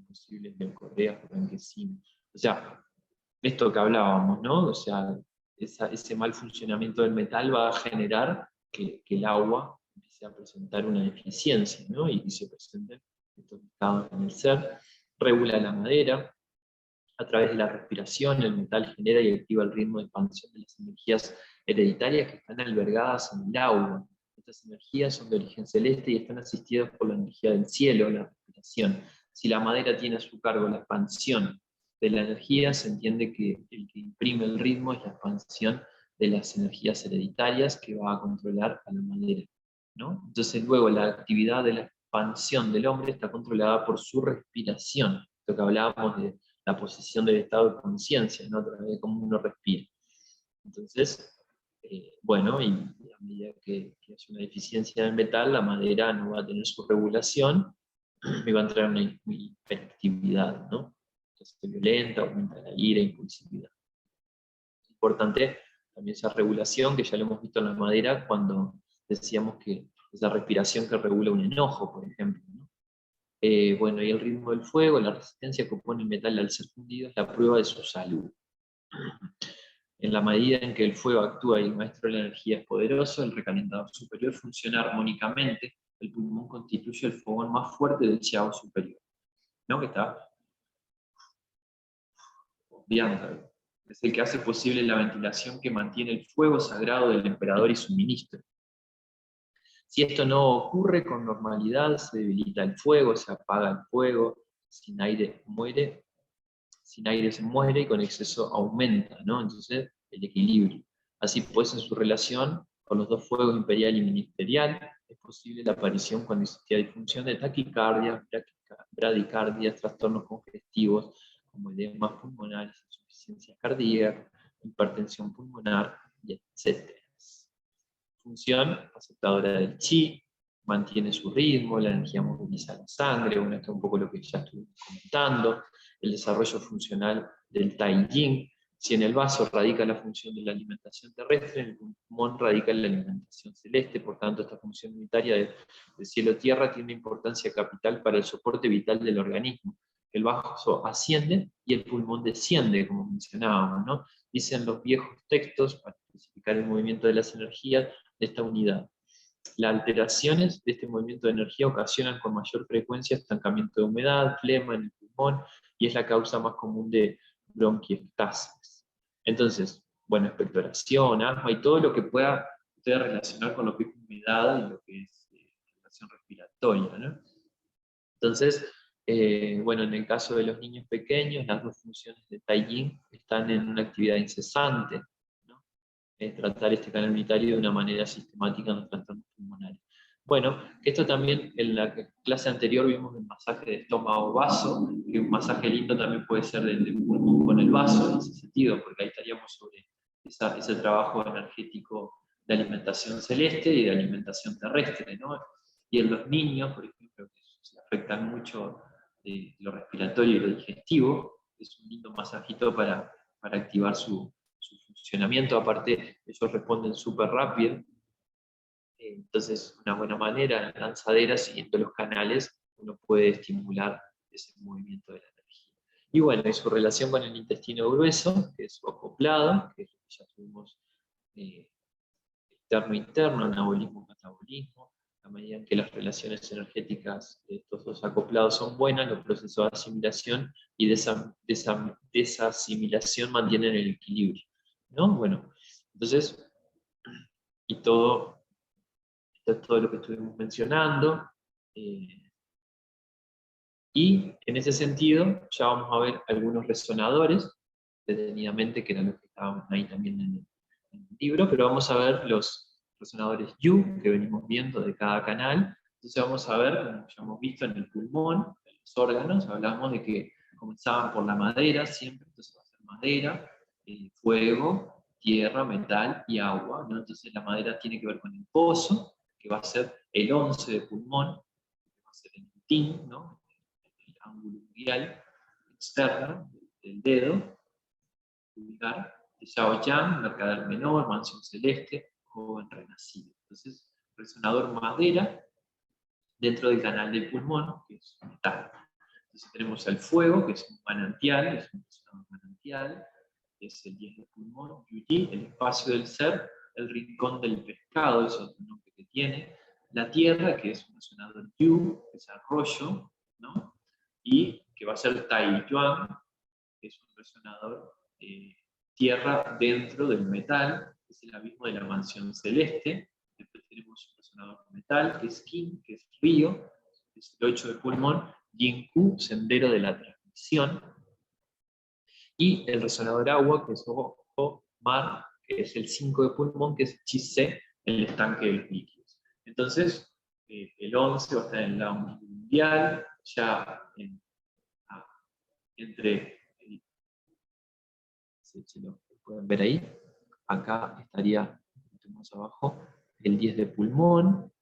posibles leucorreas por blanquecina. O sea, esto que hablábamos, ¿no? O sea, ese mal funcionamiento del metal va a generar que el agua empiece a presentar una deficiencia, ¿no? Y se presenten estos estados en el ser. Regula la madera. A través de la respiración, el metal genera y activa el ritmo de expansión de las energías hereditarias que están albergadas en el agua. Estas energías son de origen celeste y están asistidas por la energía del cielo, la respiración. Si la madera tiene a su cargo la expansión de la energía, se entiende que el que imprime el ritmo es la expansión de las energías hereditarias que va a controlar a la madera, ¿no? Entonces luego la actividad de la expansión del hombre está controlada por su respiración, lo que hablábamos de la posición del estado de conciencia, ¿no? A través de cómo uno respira. Entonces, bueno, y a medida que haya una deficiencia del metal, la madera no va a tener su regulación y va a entrar en una hiperactividad, ¿no? Entonces, violenta, aumenta la ira, impulsividad. Es importante también esa regulación, que ya lo hemos visto en la madera, cuando decíamos que es la respiración que regula un enojo, por ejemplo, ¿no? Bueno, y el ritmo del fuego, la resistencia que opone el metal al ser fundido, es la prueba de su salud. En la medida en que el fuego actúa y el maestro de la energía es poderoso, el recalentador superior funciona armónicamente, el pulmón constituye el fogón más fuerte del Qiao superior, ¿no? Que está bombeando. Es el que hace posible la ventilación que mantiene el fuego sagrado del emperador y su ministro. Si esto no ocurre con normalidad, se debilita el fuego, se apaga el fuego, sin aire muere, sin aire se muere y con exceso aumenta, ¿no? Entonces, el equilibrio. Así pues, en su relación con los dos fuegos imperial y ministerial, es posible la aparición cuando existía disfunción de taquicardia, bradicardia, trastornos congestivos, como edemas pulmonares, insuficiencia cardíaca, hipertensión pulmonar, y etc. Función aceptadora del chi, mantiene su ritmo, la energía moviliza la sangre, bueno, esto es un poco lo que ya estuvimos comentando, el desarrollo funcional del Tai Yin. Si en el vaso radica la función de la alimentación terrestre, en el pulmón radica la alimentación celeste, por tanto esta función unitaria de cielo-tierra tiene una importancia capital para el soporte vital del organismo. El vaso asciende y el pulmón desciende, como mencionábamos, ¿no? Dicen los viejos textos, para especificar el movimiento de las energías, de esta unidad. Las alteraciones de este movimiento de energía ocasionan con mayor frecuencia estancamiento de humedad, flema en el pulmón, y es la causa más común de bronquiectasis. Entonces, bueno, expectoración, asma y todo lo que pueda ustedes relacionar con lo que es humedad y lo que es relación respiratoria, ¿no? Entonces, bueno, en el caso de los niños pequeños, las dos funciones de Tai Yin están en una actividad incesante, ¿no? Tratar este canal unitario de una manera sistemática en los trastornos pulmonares. Bueno, esto también en la clase anterior vimos el masaje de estómago-vaso, que un masaje lindo también puede ser del pulmón con el vaso, en ese sentido, porque ahí estaríamos sobre ese trabajo energético de alimentación celeste y de alimentación terrestre, ¿no? Y en los niños, por ejemplo, que se afectan mucho de lo respiratorio y lo digestivo, es un lindo masajito para activar su funcionamiento. Aparte, ellos responden súper rápido, entonces una buena manera, en lanzadera, siguiendo los canales, uno puede estimular ese movimiento de la energía. Y bueno, y su relación con el intestino grueso, que es su acoplado, que ya tuvimos externo-interno, anabolismo-catabolismo. A medida en que las relaciones energéticas de estos dos acoplados son buenas, los procesos de asimilación y desasimilación mantienen el equilibrio, ¿no? Bueno, entonces, y todo, esto es todo lo que estuvimos mencionando. Y en ese sentido, ya vamos a ver algunos resonadores, detenidamente, que eran los que estaban ahí también en el libro, pero vamos a ver los resonadores Yu, que venimos viendo de cada canal. Entonces vamos a ver, como ya hemos visto en el pulmón, en los órganos, hablamos de que comenzaban por la madera siempre, entonces va a ser madera, fuego, tierra, metal y agua, ¿no? Entonces la madera tiene que ver con el pozo, que va a ser el 11 de pulmón, que va a ser el tin, ¿no? ángulo guial externa del dedo, pulgar, de Yao Yang, mercader menor, mansión celeste, joven renacido. Entonces, resonador madera dentro del canal del pulmón, que es metal. Entonces tenemos el fuego, que es un manantial, es un resonador manantial, que es el 10 de pulmón, Yuyi, el espacio del ser, el rincón del pescado, es otro nombre que tiene, la tierra, que es un resonador Yu, que es arroyo, ¿no? Y que va a ser Tai Yuan, que es un resonador tierra dentro del metal, que es el abismo de la mansión celeste. Después tenemos un resonador metal, que es Qin, que es río, que es el 8 de pulmón, Yinku, sendero de la transmisión, y el resonador agua, que es O, mar, que es el 5 de pulmón, que es Chi-Se, el estanque de los líquidos. Entonces, el 11 va a estar en el lado mundial, ya entre, si lo pueden ver ahí, acá estaría un poquito más abajo, el 10 de pulmón,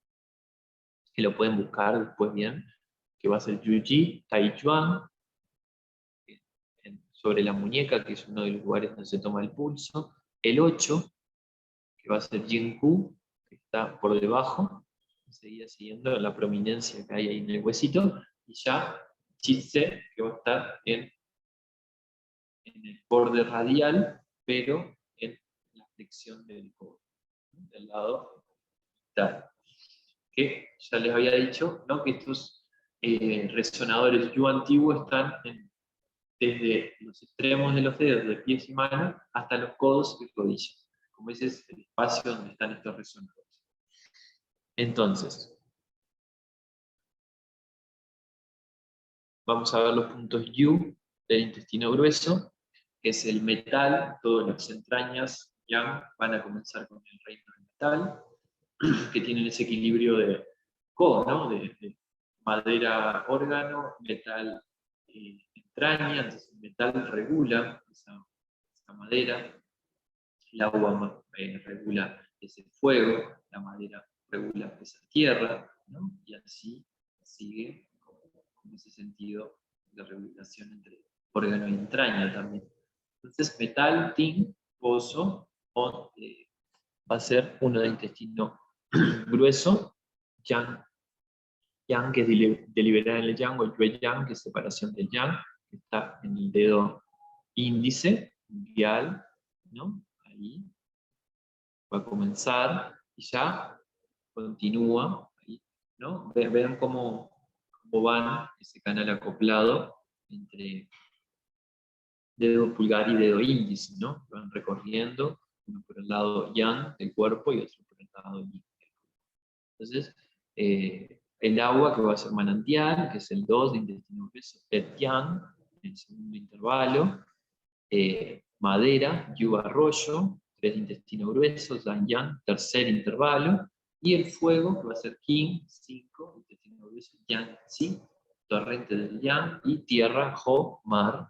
que lo pueden buscar después bien, que va a ser Yuji, Taichuan, sobre la muñeca, que es uno de los lugares donde se toma el pulso, el 8, que va a ser Jinku, que está por debajo, enseguida siguiendo la prominencia que hay ahí en el huesito, y ya Chitse, que va a estar en el borde radial, pero en la flexión del codo, del lado tal. Que ya les había dicho, ¿no?, que estos resonadores Yu antiguos están desde los extremos de los dedos de pies y manos hasta los codos y rodillas. Como ese es el espacio donde están estos resonadores. Entonces, vamos a ver los puntos Yu del intestino grueso, que es el metal, todas las entrañas Yang van a comenzar con el reino del metal, que tienen ese equilibrio de Ko, ¿no?, de madera órgano, metal entraña, entonces el metal regula esa madera, el agua regula ese fuego, la madera regula esa tierra, ¿no?, y así sigue con ese sentido de regulación entre órgano y entraña también. Entonces metal, tin, pozo, va a ser uno de intestino grueso, yang, que es deliberada en el yang, o el yue yang, que es separación del yang, que está en el dedo índice, guial, ¿no? Ahí va a comenzar y ya continúa, ahí, ¿no? Vean cómo van ese canal acoplado entre dedo pulgar y dedo índice, ¿no? Van recorriendo, uno por el lado yang del cuerpo y otro por el lado yin del cuerpo. Entonces, el agua, que va a ser manantial, que es el 2 de intestino grueso, el yang, en el segundo intervalo, madera, yu arroyo, 3 de intestino grueso, dan yang, tercer intervalo, y el fuego, que va a ser qin, 5, intestino grueso, yang, si, torrente del yang, y tierra, ho, mar,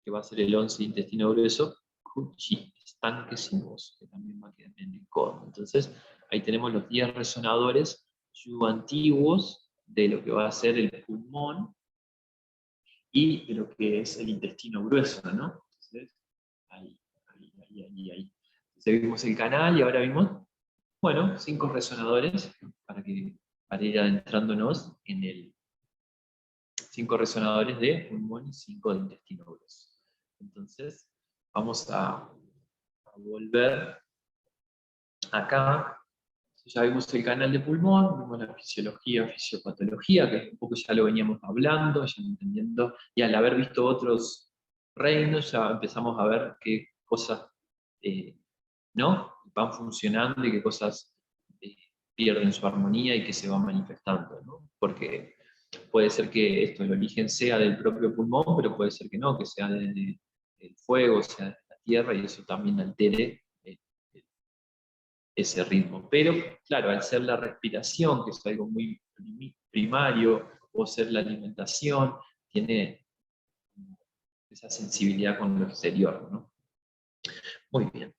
que va a ser el 11 de intestino grueso, kuchi, estanque sin voz, que también va a quedar en el codo. Entonces, ahí tenemos los 10 resonadores yu antiguos de lo que va a ser el pulmón y de lo que es el intestino grueso, ¿no? Entonces, ahí. Entonces vimos el canal y ahora vimos, bueno, 5 resonadores para ir adentrándonos en el 5 resonadores de pulmón y 5 de intestino grueso. Entonces, vamos a volver acá. Ya vimos el canal de pulmón, vimos la fisiología, fisiopatología, que un poco ya lo veníamos hablando, ya entendiendo, y al haber visto otros reinos, ya empezamos a ver qué cosas ¿no?, van funcionando y qué cosas pierden su armonía y que se van manifestando, ¿no? Porque puede ser que esto, el origen sea del propio pulmón, pero puede ser que no, que sea del fuego, sea de la tierra, y eso también altere ese ritmo. Pero, claro, al ser la respiración, que es algo muy primario, o ser la alimentación, tiene esa sensibilidad con lo exterior, ¿no? Muy bien.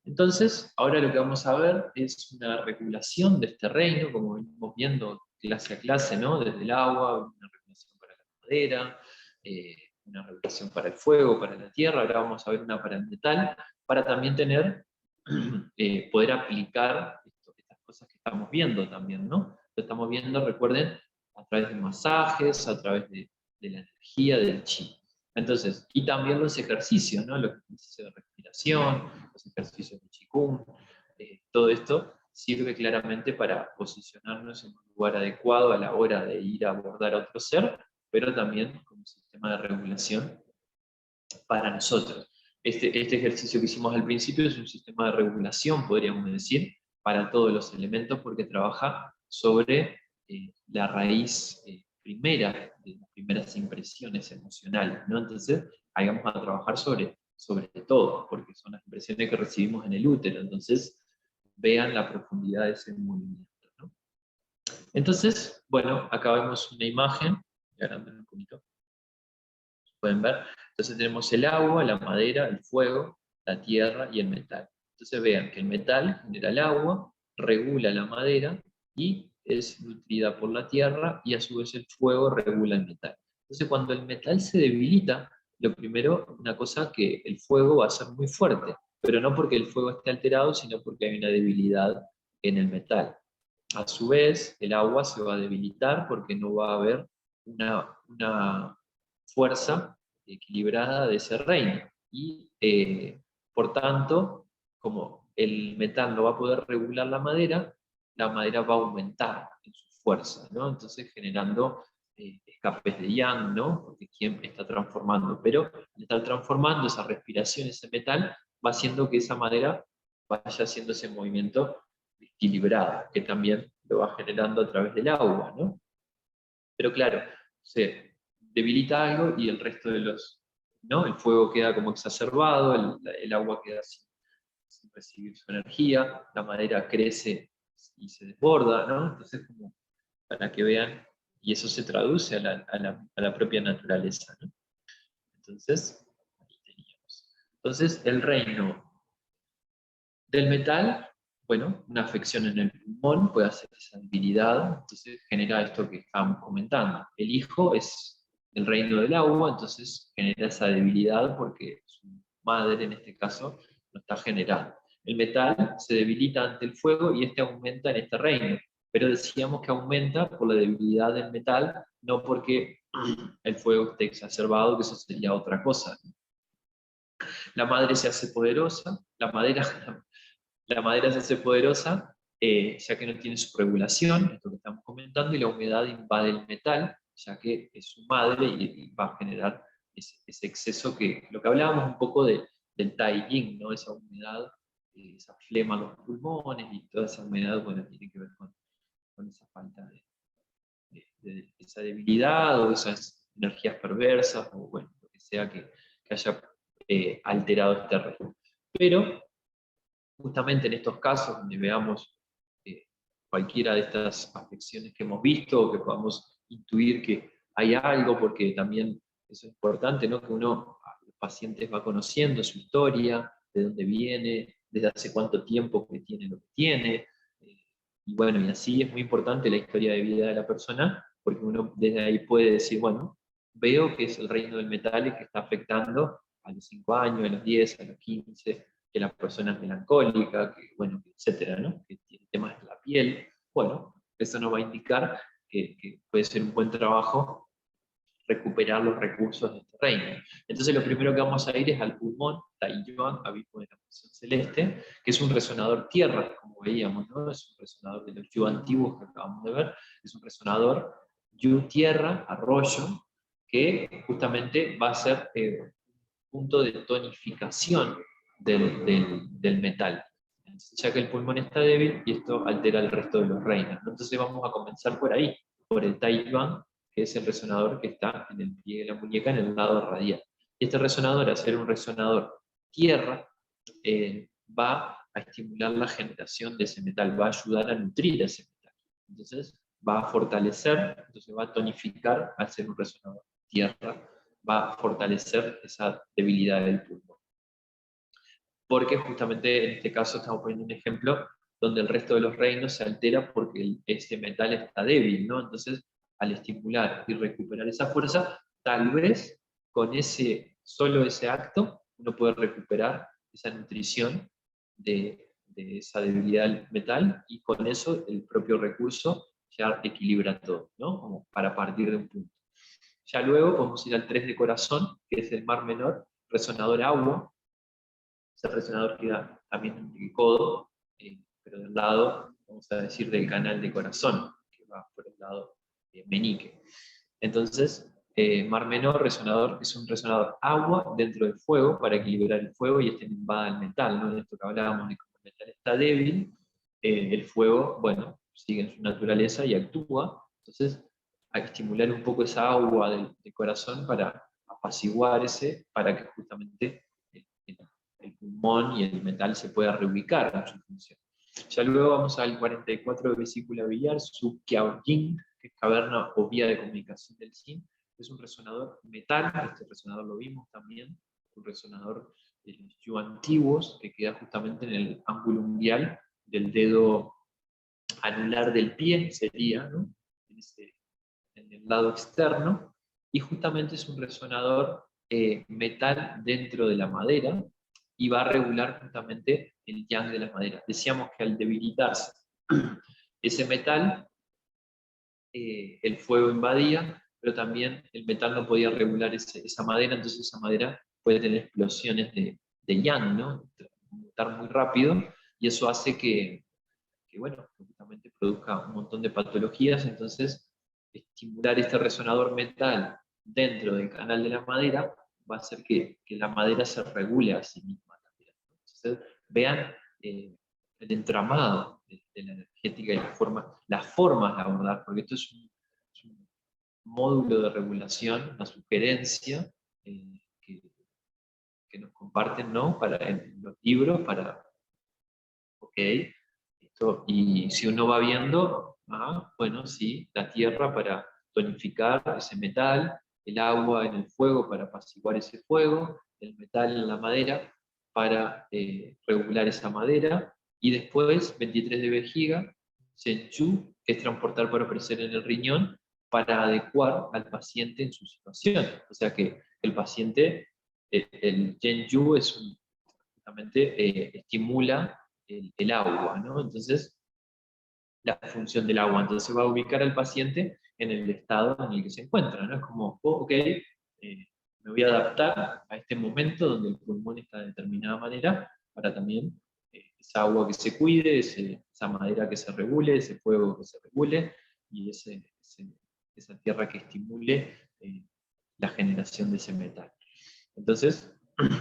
Entonces, ahora lo que vamos a ver es una regulación de este reino, como venimos viendo clase a clase, ¿no? Desde el agua, una regulación para la madera, una regulación para el fuego, para la tierra, ahora vamos a ver una para el metal, para también tener, poder aplicar estas cosas que estamos viendo también, ¿no? Lo estamos viendo, recuerden, a través de masajes, a través de la energía, del chi. Entonces, y también los ejercicios, ¿no? Los ejercicios de respiración, los ejercicios de Qigong, todo esto sirve claramente para posicionarnos en un lugar adecuado a la hora de ir a abordar a otro ser, pero también como sistema de regulación para nosotros. Este ejercicio que hicimos al principio es un sistema de regulación, podríamos decir, para todos los elementos, porque trabaja sobre la raíz primera, de las primeras impresiones emocionales, ¿no? Entonces, ahí vamos a trabajar sobre todo, porque son las impresiones que recibimos en el útero, entonces vean la profundidad de ese movimiento, ¿no? Entonces, bueno, acá vemos una imagen, y agranden un poquito, pueden ver. Entonces tenemos el agua, la madera, el fuego, la tierra y el metal. Entonces vean que el metal genera el agua, regula la madera y es nutrida por la tierra, y a su vez el fuego regula el metal. Entonces cuando el metal se debilita, lo primero, una cosa, que el fuego va a ser muy fuerte, pero no porque el fuego esté alterado, sino porque hay una debilidad en el metal. A su vez, el agua se va a debilitar porque no va a haber una fuerza equilibrada de ese reino. Y por tanto, como el metal no va a poder regular la madera va a aumentar en su fuerza, ¿no? Entonces generando escapes de yang, ¿no? Porque quien está transformando, pero al estar transformando esa respiración, ese metal, va haciendo que esa madera vaya haciendo ese movimiento equilibrado, que también lo va generando a través del agua, ¿no? Pero claro, se debilita algo y el resto de los, ¿no? El fuego queda como exacerbado, el agua queda sin recibir su energía, la madera crece y se desborda, ¿no? Entonces, como para que vean, y eso se traduce a la propia naturaleza, ¿no? Entonces, ahí teníamos. Entonces, el reino del metal, bueno, una afección en el pulmón puede hacer esa debilidad, entonces genera esto que estábamos comentando. El hijo es el reino del agua, entonces genera esa debilidad porque su madre, en este caso, lo está generando. El metal se debilita ante el fuego y este aumenta en este reino, pero decíamos que aumenta por la debilidad del metal, no porque el fuego esté exacerbado, que eso sería otra cosa. La madre se hace poderosa, la madera se hace poderosa, ya que no tiene su regulación, esto que estamos comentando, y la humedad invade el metal, ya que es su madre y va a generar ese exceso que, lo que hablábamos un poco del Tai Yin, ¿no? Esa humedad, esa flema en los pulmones y toda esa humedad, bueno, tiene que ver con esa falta de esa debilidad o esas energías perversas, o bueno, lo que sea que haya alterado este reino. Pero justamente en estos casos donde veamos cualquiera de estas afecciones que hemos visto, o que podamos intuir que hay algo, porque también eso es importante, ¿no? Que uno, los pacientes, va conociendo su historia, de dónde viene, desde hace cuánto tiempo que tiene lo que tiene, y bueno, y así es muy importante la historia de vida de la persona, porque uno desde ahí puede decir, bueno, veo que es el reino del metal y que está afectando a los 5 años, a los 10, a los 15, que la persona es melancólica, que, bueno, etcétera, ¿no? Que tiene temas de la piel. Bueno, eso nos va a indicar que puede ser un buen trabajo recuperar los recursos de este reino. Entonces lo primero que vamos a ir es al pulmón, Taiyuan, abismo de la función celeste, que es un resonador tierra, como veíamos, ¿no? Es un resonador de los Yu antiguos que acabamos de ver, es un resonador Yu tierra, arroyo, que justamente va a ser punto de tonificación del metal. Ya que el pulmón está débil y esto altera el resto de los reinos. Entonces vamos a comenzar por ahí, por el Taiyuan, que es el resonador que está en el pie de la muñeca, en el lado radial. Y este resonador, al ser un resonador tierra, va a estimular la generación de ese metal, va a ayudar a nutrir ese metal. Entonces va a fortalecer, entonces va a tonificar, al ser un resonador tierra, va a fortalecer esa debilidad del pulmón. Porque justamente en este caso estamos poniendo un ejemplo donde el resto de los reinos se altera porque ese metal está débil, ¿no? Entonces, al estimular y recuperar esa fuerza, tal vez con solo ese acto, uno puede recuperar esa nutrición de esa debilidad del metal, y con eso el propio recurso ya equilibra todo, ¿no? Como para partir de un punto. Ya luego podemos ir al 3 de corazón, que es el mar menor, resonador agua. Ese resonador queda también en el codo, pero del lado, vamos a decir, del canal de corazón, que va por el lado menique. Entonces, mar menor, resonador, es un resonador agua dentro del fuego para equilibrar el fuego y no invada el metal, ¿no? De esto que hablábamos de que el metal está débil, el fuego, bueno, sigue en su naturaleza y actúa. Entonces, hay que estimular un poco esa agua del corazón para apaciguar para que justamente el pulmón y el metal se pueda reubicar en su función. Ya luego vamos al 44 de vesícula biliar, Subqiao-yin, que es caverna o vía de comunicación del yin. Es un resonador metal, este resonador lo vimos también, un resonador de los yu antiguos, que queda justamente en el ángulo umbial del dedo anular del pie, sería, ¿no? En el lado externo, y justamente es un resonador metal dentro de la madera, y va a regular justamente el yang de la madera. Decíamos que al debilitarse ese metal, el fuego invadía, pero también el metal no podía regular esa madera, entonces esa madera puede tener explosiones de yang, ¿no? Mutar muy rápido, y eso hace que bueno, justamente produzca un montón de patologías. Entonces estimular este resonador metal dentro del canal de la madera va a hacer que la madera se regule a sí misma también. Entonces, vean el entramado de la energética y las formas de abordar, porque esto es un módulo de regulación, una sugerencia que nos comparten, ¿no? En los libros para, ok, esto, y si uno va viendo, bueno, sí, la tierra para tonificar ese metal, el agua en el fuego para apaciguar ese fuego, el metal en la madera para regular esa madera, y después 23 de vejiga, Shenchu, que es transportar para ofrecer en el riñón, para adecuar al paciente en su situación. O sea que el paciente, el Shenchu justamente estimula el agua, ¿no? Entonces, la función del agua. Entonces va a ubicar al paciente en el estado en el que se encuentra, ¿no? Es como, ok, me voy a adaptar a este momento donde el pulmón está de determinada manera, para también esa agua que se cuide, esa madera que se regule, ese fuego que se regule, y esa tierra que estimule la generación de ese metal. Entonces,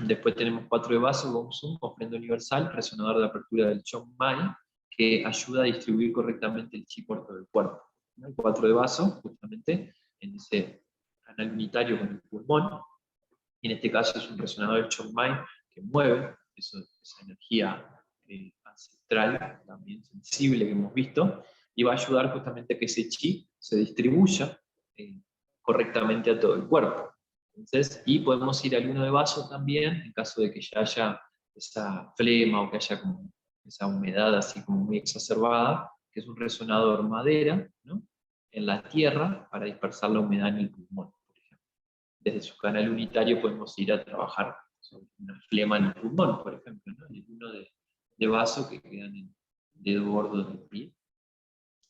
después tenemos 4 de vaso, Gong Sung, ofrenda universal, resonador de apertura del Chong Mai, que ayuda a distribuir correctamente el chi por todo el cuerpo. El 4 de vaso, justamente, en ese canal unitario con el pulmón, y en este caso es un resonador del Chong Mai que mueve esa energía ancestral, también sensible que hemos visto, y va a ayudar justamente a que ese chi se distribuya correctamente a todo el cuerpo. Entonces, y podemos ir al 1 de vaso también, en caso de que ya haya esa flema o que haya como esa humedad así como muy exacerbada, que es un resonador madera, ¿no? En la tierra para dispersar la humedad en el pulmón, por ejemplo. Desde su canal unitario podemos ir a trabajar sobre una flema en el pulmón, por ejemplo, ¿no? El 1 de vaso que queda en el dedo gordo del pie,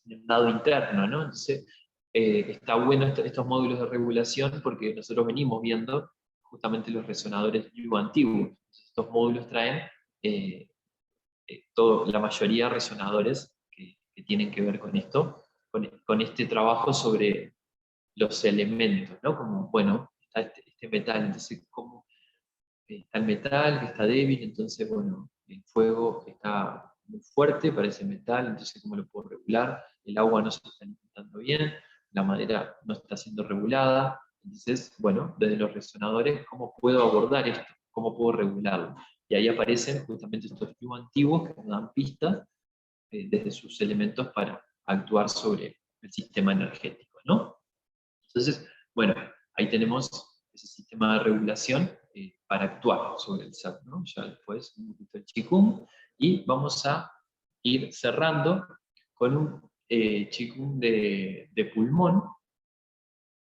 en el lado interno, ¿no? Entonces, está bueno estos módulos de regulación, porque nosotros venimos viendo justamente los resonadores Yu antiguos. Entonces, estos módulos traen la mayoría de resonadores que tienen que ver con esto, con este trabajo sobre los elementos, ¿no? Como, bueno, está este metal, entonces, ¿cómo está el metal que está débil? Entonces, bueno, el fuego está muy fuerte para ese metal, entonces, ¿cómo lo puedo regular? El agua no se está alimentando bien, la madera no está siendo regulada, entonces, bueno, desde los resonadores, ¿cómo puedo abordar esto? ¿Cómo puedo regularlo? Y ahí aparecen justamente estos tubos antiguos que nos dan pistas desde sus elementos para actuar sobre el sistema energético, ¿no? Entonces, bueno, ahí tenemos ese sistema de regulación para actuar sobre el ser, ¿no? Ya después un poquito el Qigong, y vamos a ir cerrando con un Qigong de pulmón,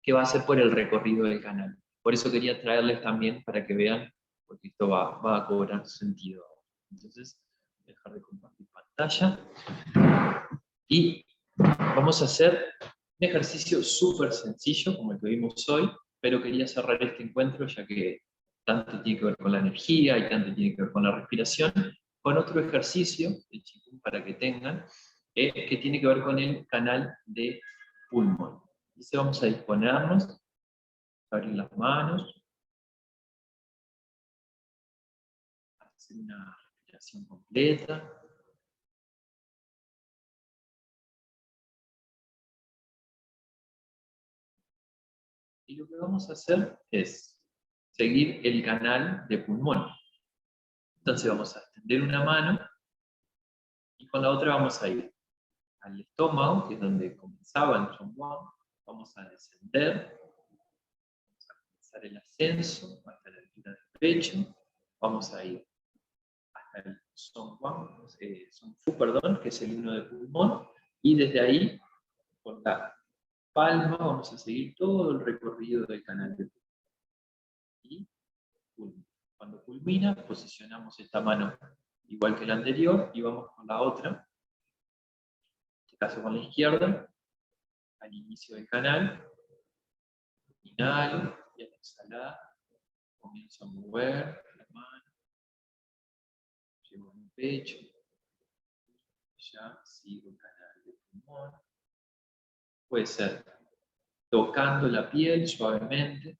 que va a ser por el recorrido del canal. Por eso quería traerles también para que vean, porque esto va a cobrar sentido. Entonces, dejar de compartir pantalla. Y vamos a hacer un ejercicio súper sencillo, como el que vimos hoy, pero quería cerrar este encuentro, ya que tanto tiene que ver con la energía y tanto tiene que ver con la respiración, con otro ejercicio de Qigong para que tengan, que tiene que ver con el canal de pulmón. Entonces vamos a disponernos, abrir las manos, hacer una respiración completa. Y lo que vamos a hacer es seguir el canal de pulmón. Entonces vamos a extender una mano y con la otra vamos a ir al estómago, que es donde comenzaba el Zhongguan. Vamos a descender, vamos a comenzar el ascenso hasta la altura del pecho. Vamos a ir hasta el Zhongguan, Zhong Fu, perdón, que es el himno de pulmón. Y desde ahí, con la palma, vamos a seguir todo el recorrido del canal de pulmón. Y cuando culmina, posicionamos esta mano igual que la anterior y vamos con la otra, en este caso con la izquierda, al inicio del canal. Inhalo y al exhalar comienzo a mover la mano, llevo a mi pecho, ya sigo el canal de pulmón. Puede ser tocando la piel suavemente,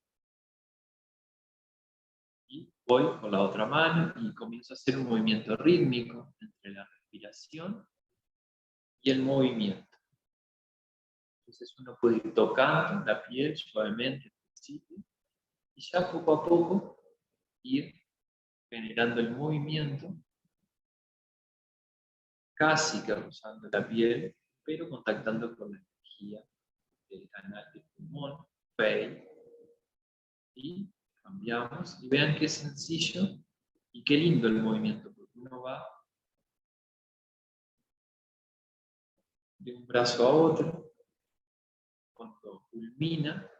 y voy con la otra mano y comienzo a hacer un movimiento rítmico entre la respiración y el movimiento. Entonces uno puede ir tocando la piel suavemente al principio y ya poco a poco ir generando el movimiento, casi que rozando la piel, pero contactando con la energía del canal del pulmón, Fei. Y cambiamos y vean qué sencillo y qué lindo el movimiento, porque uno va de un brazo a otro. Cuando culmina,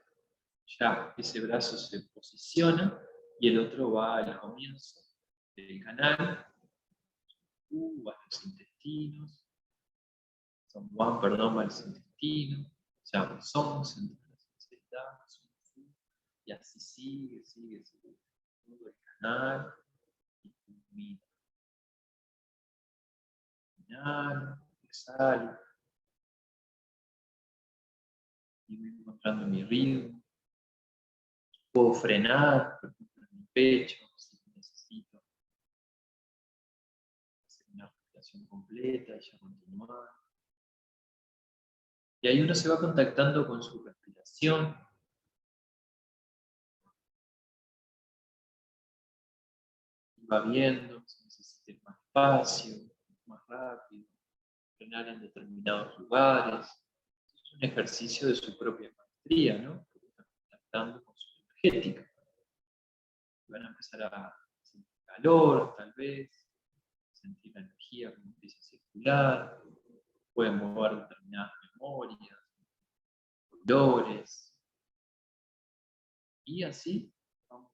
ya ese brazo se posiciona y el otro va al comienzo del canal, a los intestinos, Zhongguan, perdón, va a los intestinos, ya son centrales, y así sigue todo el canal y culmina. Inhalo, exhalo, y voy encontrando mi ritmo. Puedo frenar, por ejemplo, en mi pecho, si necesito hacer una respiración completa y ya continuar. Y ahí uno se va contactando con su respiración. Y va viendo si necesita ir más despacio, más rápido, frenar en determinados lugares. Es un ejercicio de su propia maestría, ¿no? Porque está contactando con su energética. Van a empezar a sentir calor, tal vez, sentir la energía como empieza a circular, pueden mover determinadas memorias, colores, y así vamos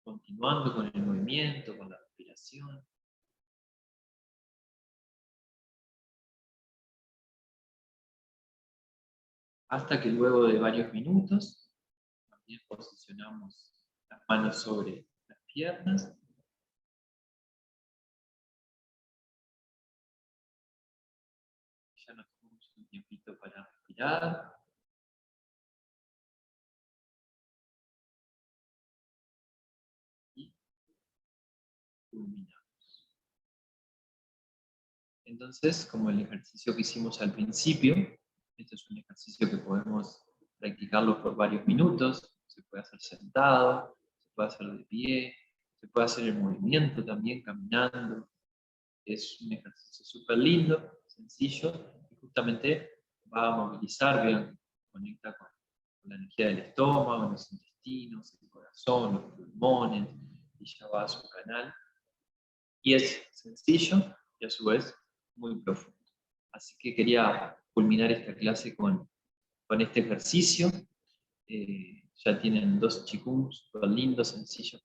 continuando con el movimiento, con la respiración. Hasta que luego de varios minutos, también posicionamos las manos sobre las piernas. Ya nos tomamos un tiempito para respirar. Y culminamos. Entonces, como el ejercicio que hicimos al principio, este es un ejercicio que podemos practicarlo por varios minutos. Se puede hacer sentado, se puede hacer de pie, se puede hacer en movimiento también, caminando. Es un ejercicio súper lindo, sencillo, y justamente va a movilizar, vean, conecta con la energía del estómago, los intestinos, el corazón, los pulmones, y ya va a su canal. Y es sencillo y a su vez muy profundo. Así que quería culminar esta clase con este ejercicio. ya tienen 2 Qigong súper lindos, sencillos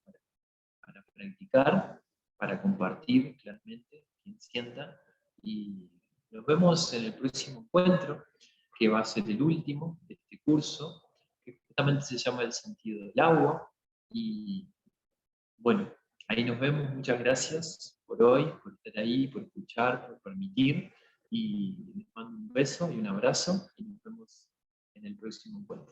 para practicar, para compartir claramente, quien sienta. Y nos vemos en el próximo encuentro, que va a ser el último de este curso, que justamente se llama El sentido del agua. Y bueno, ahí nos vemos. Muchas gracias por hoy, por estar ahí, por escuchar, por permitir. Y les mando un beso y un abrazo y nos vemos en el próximo encuentro.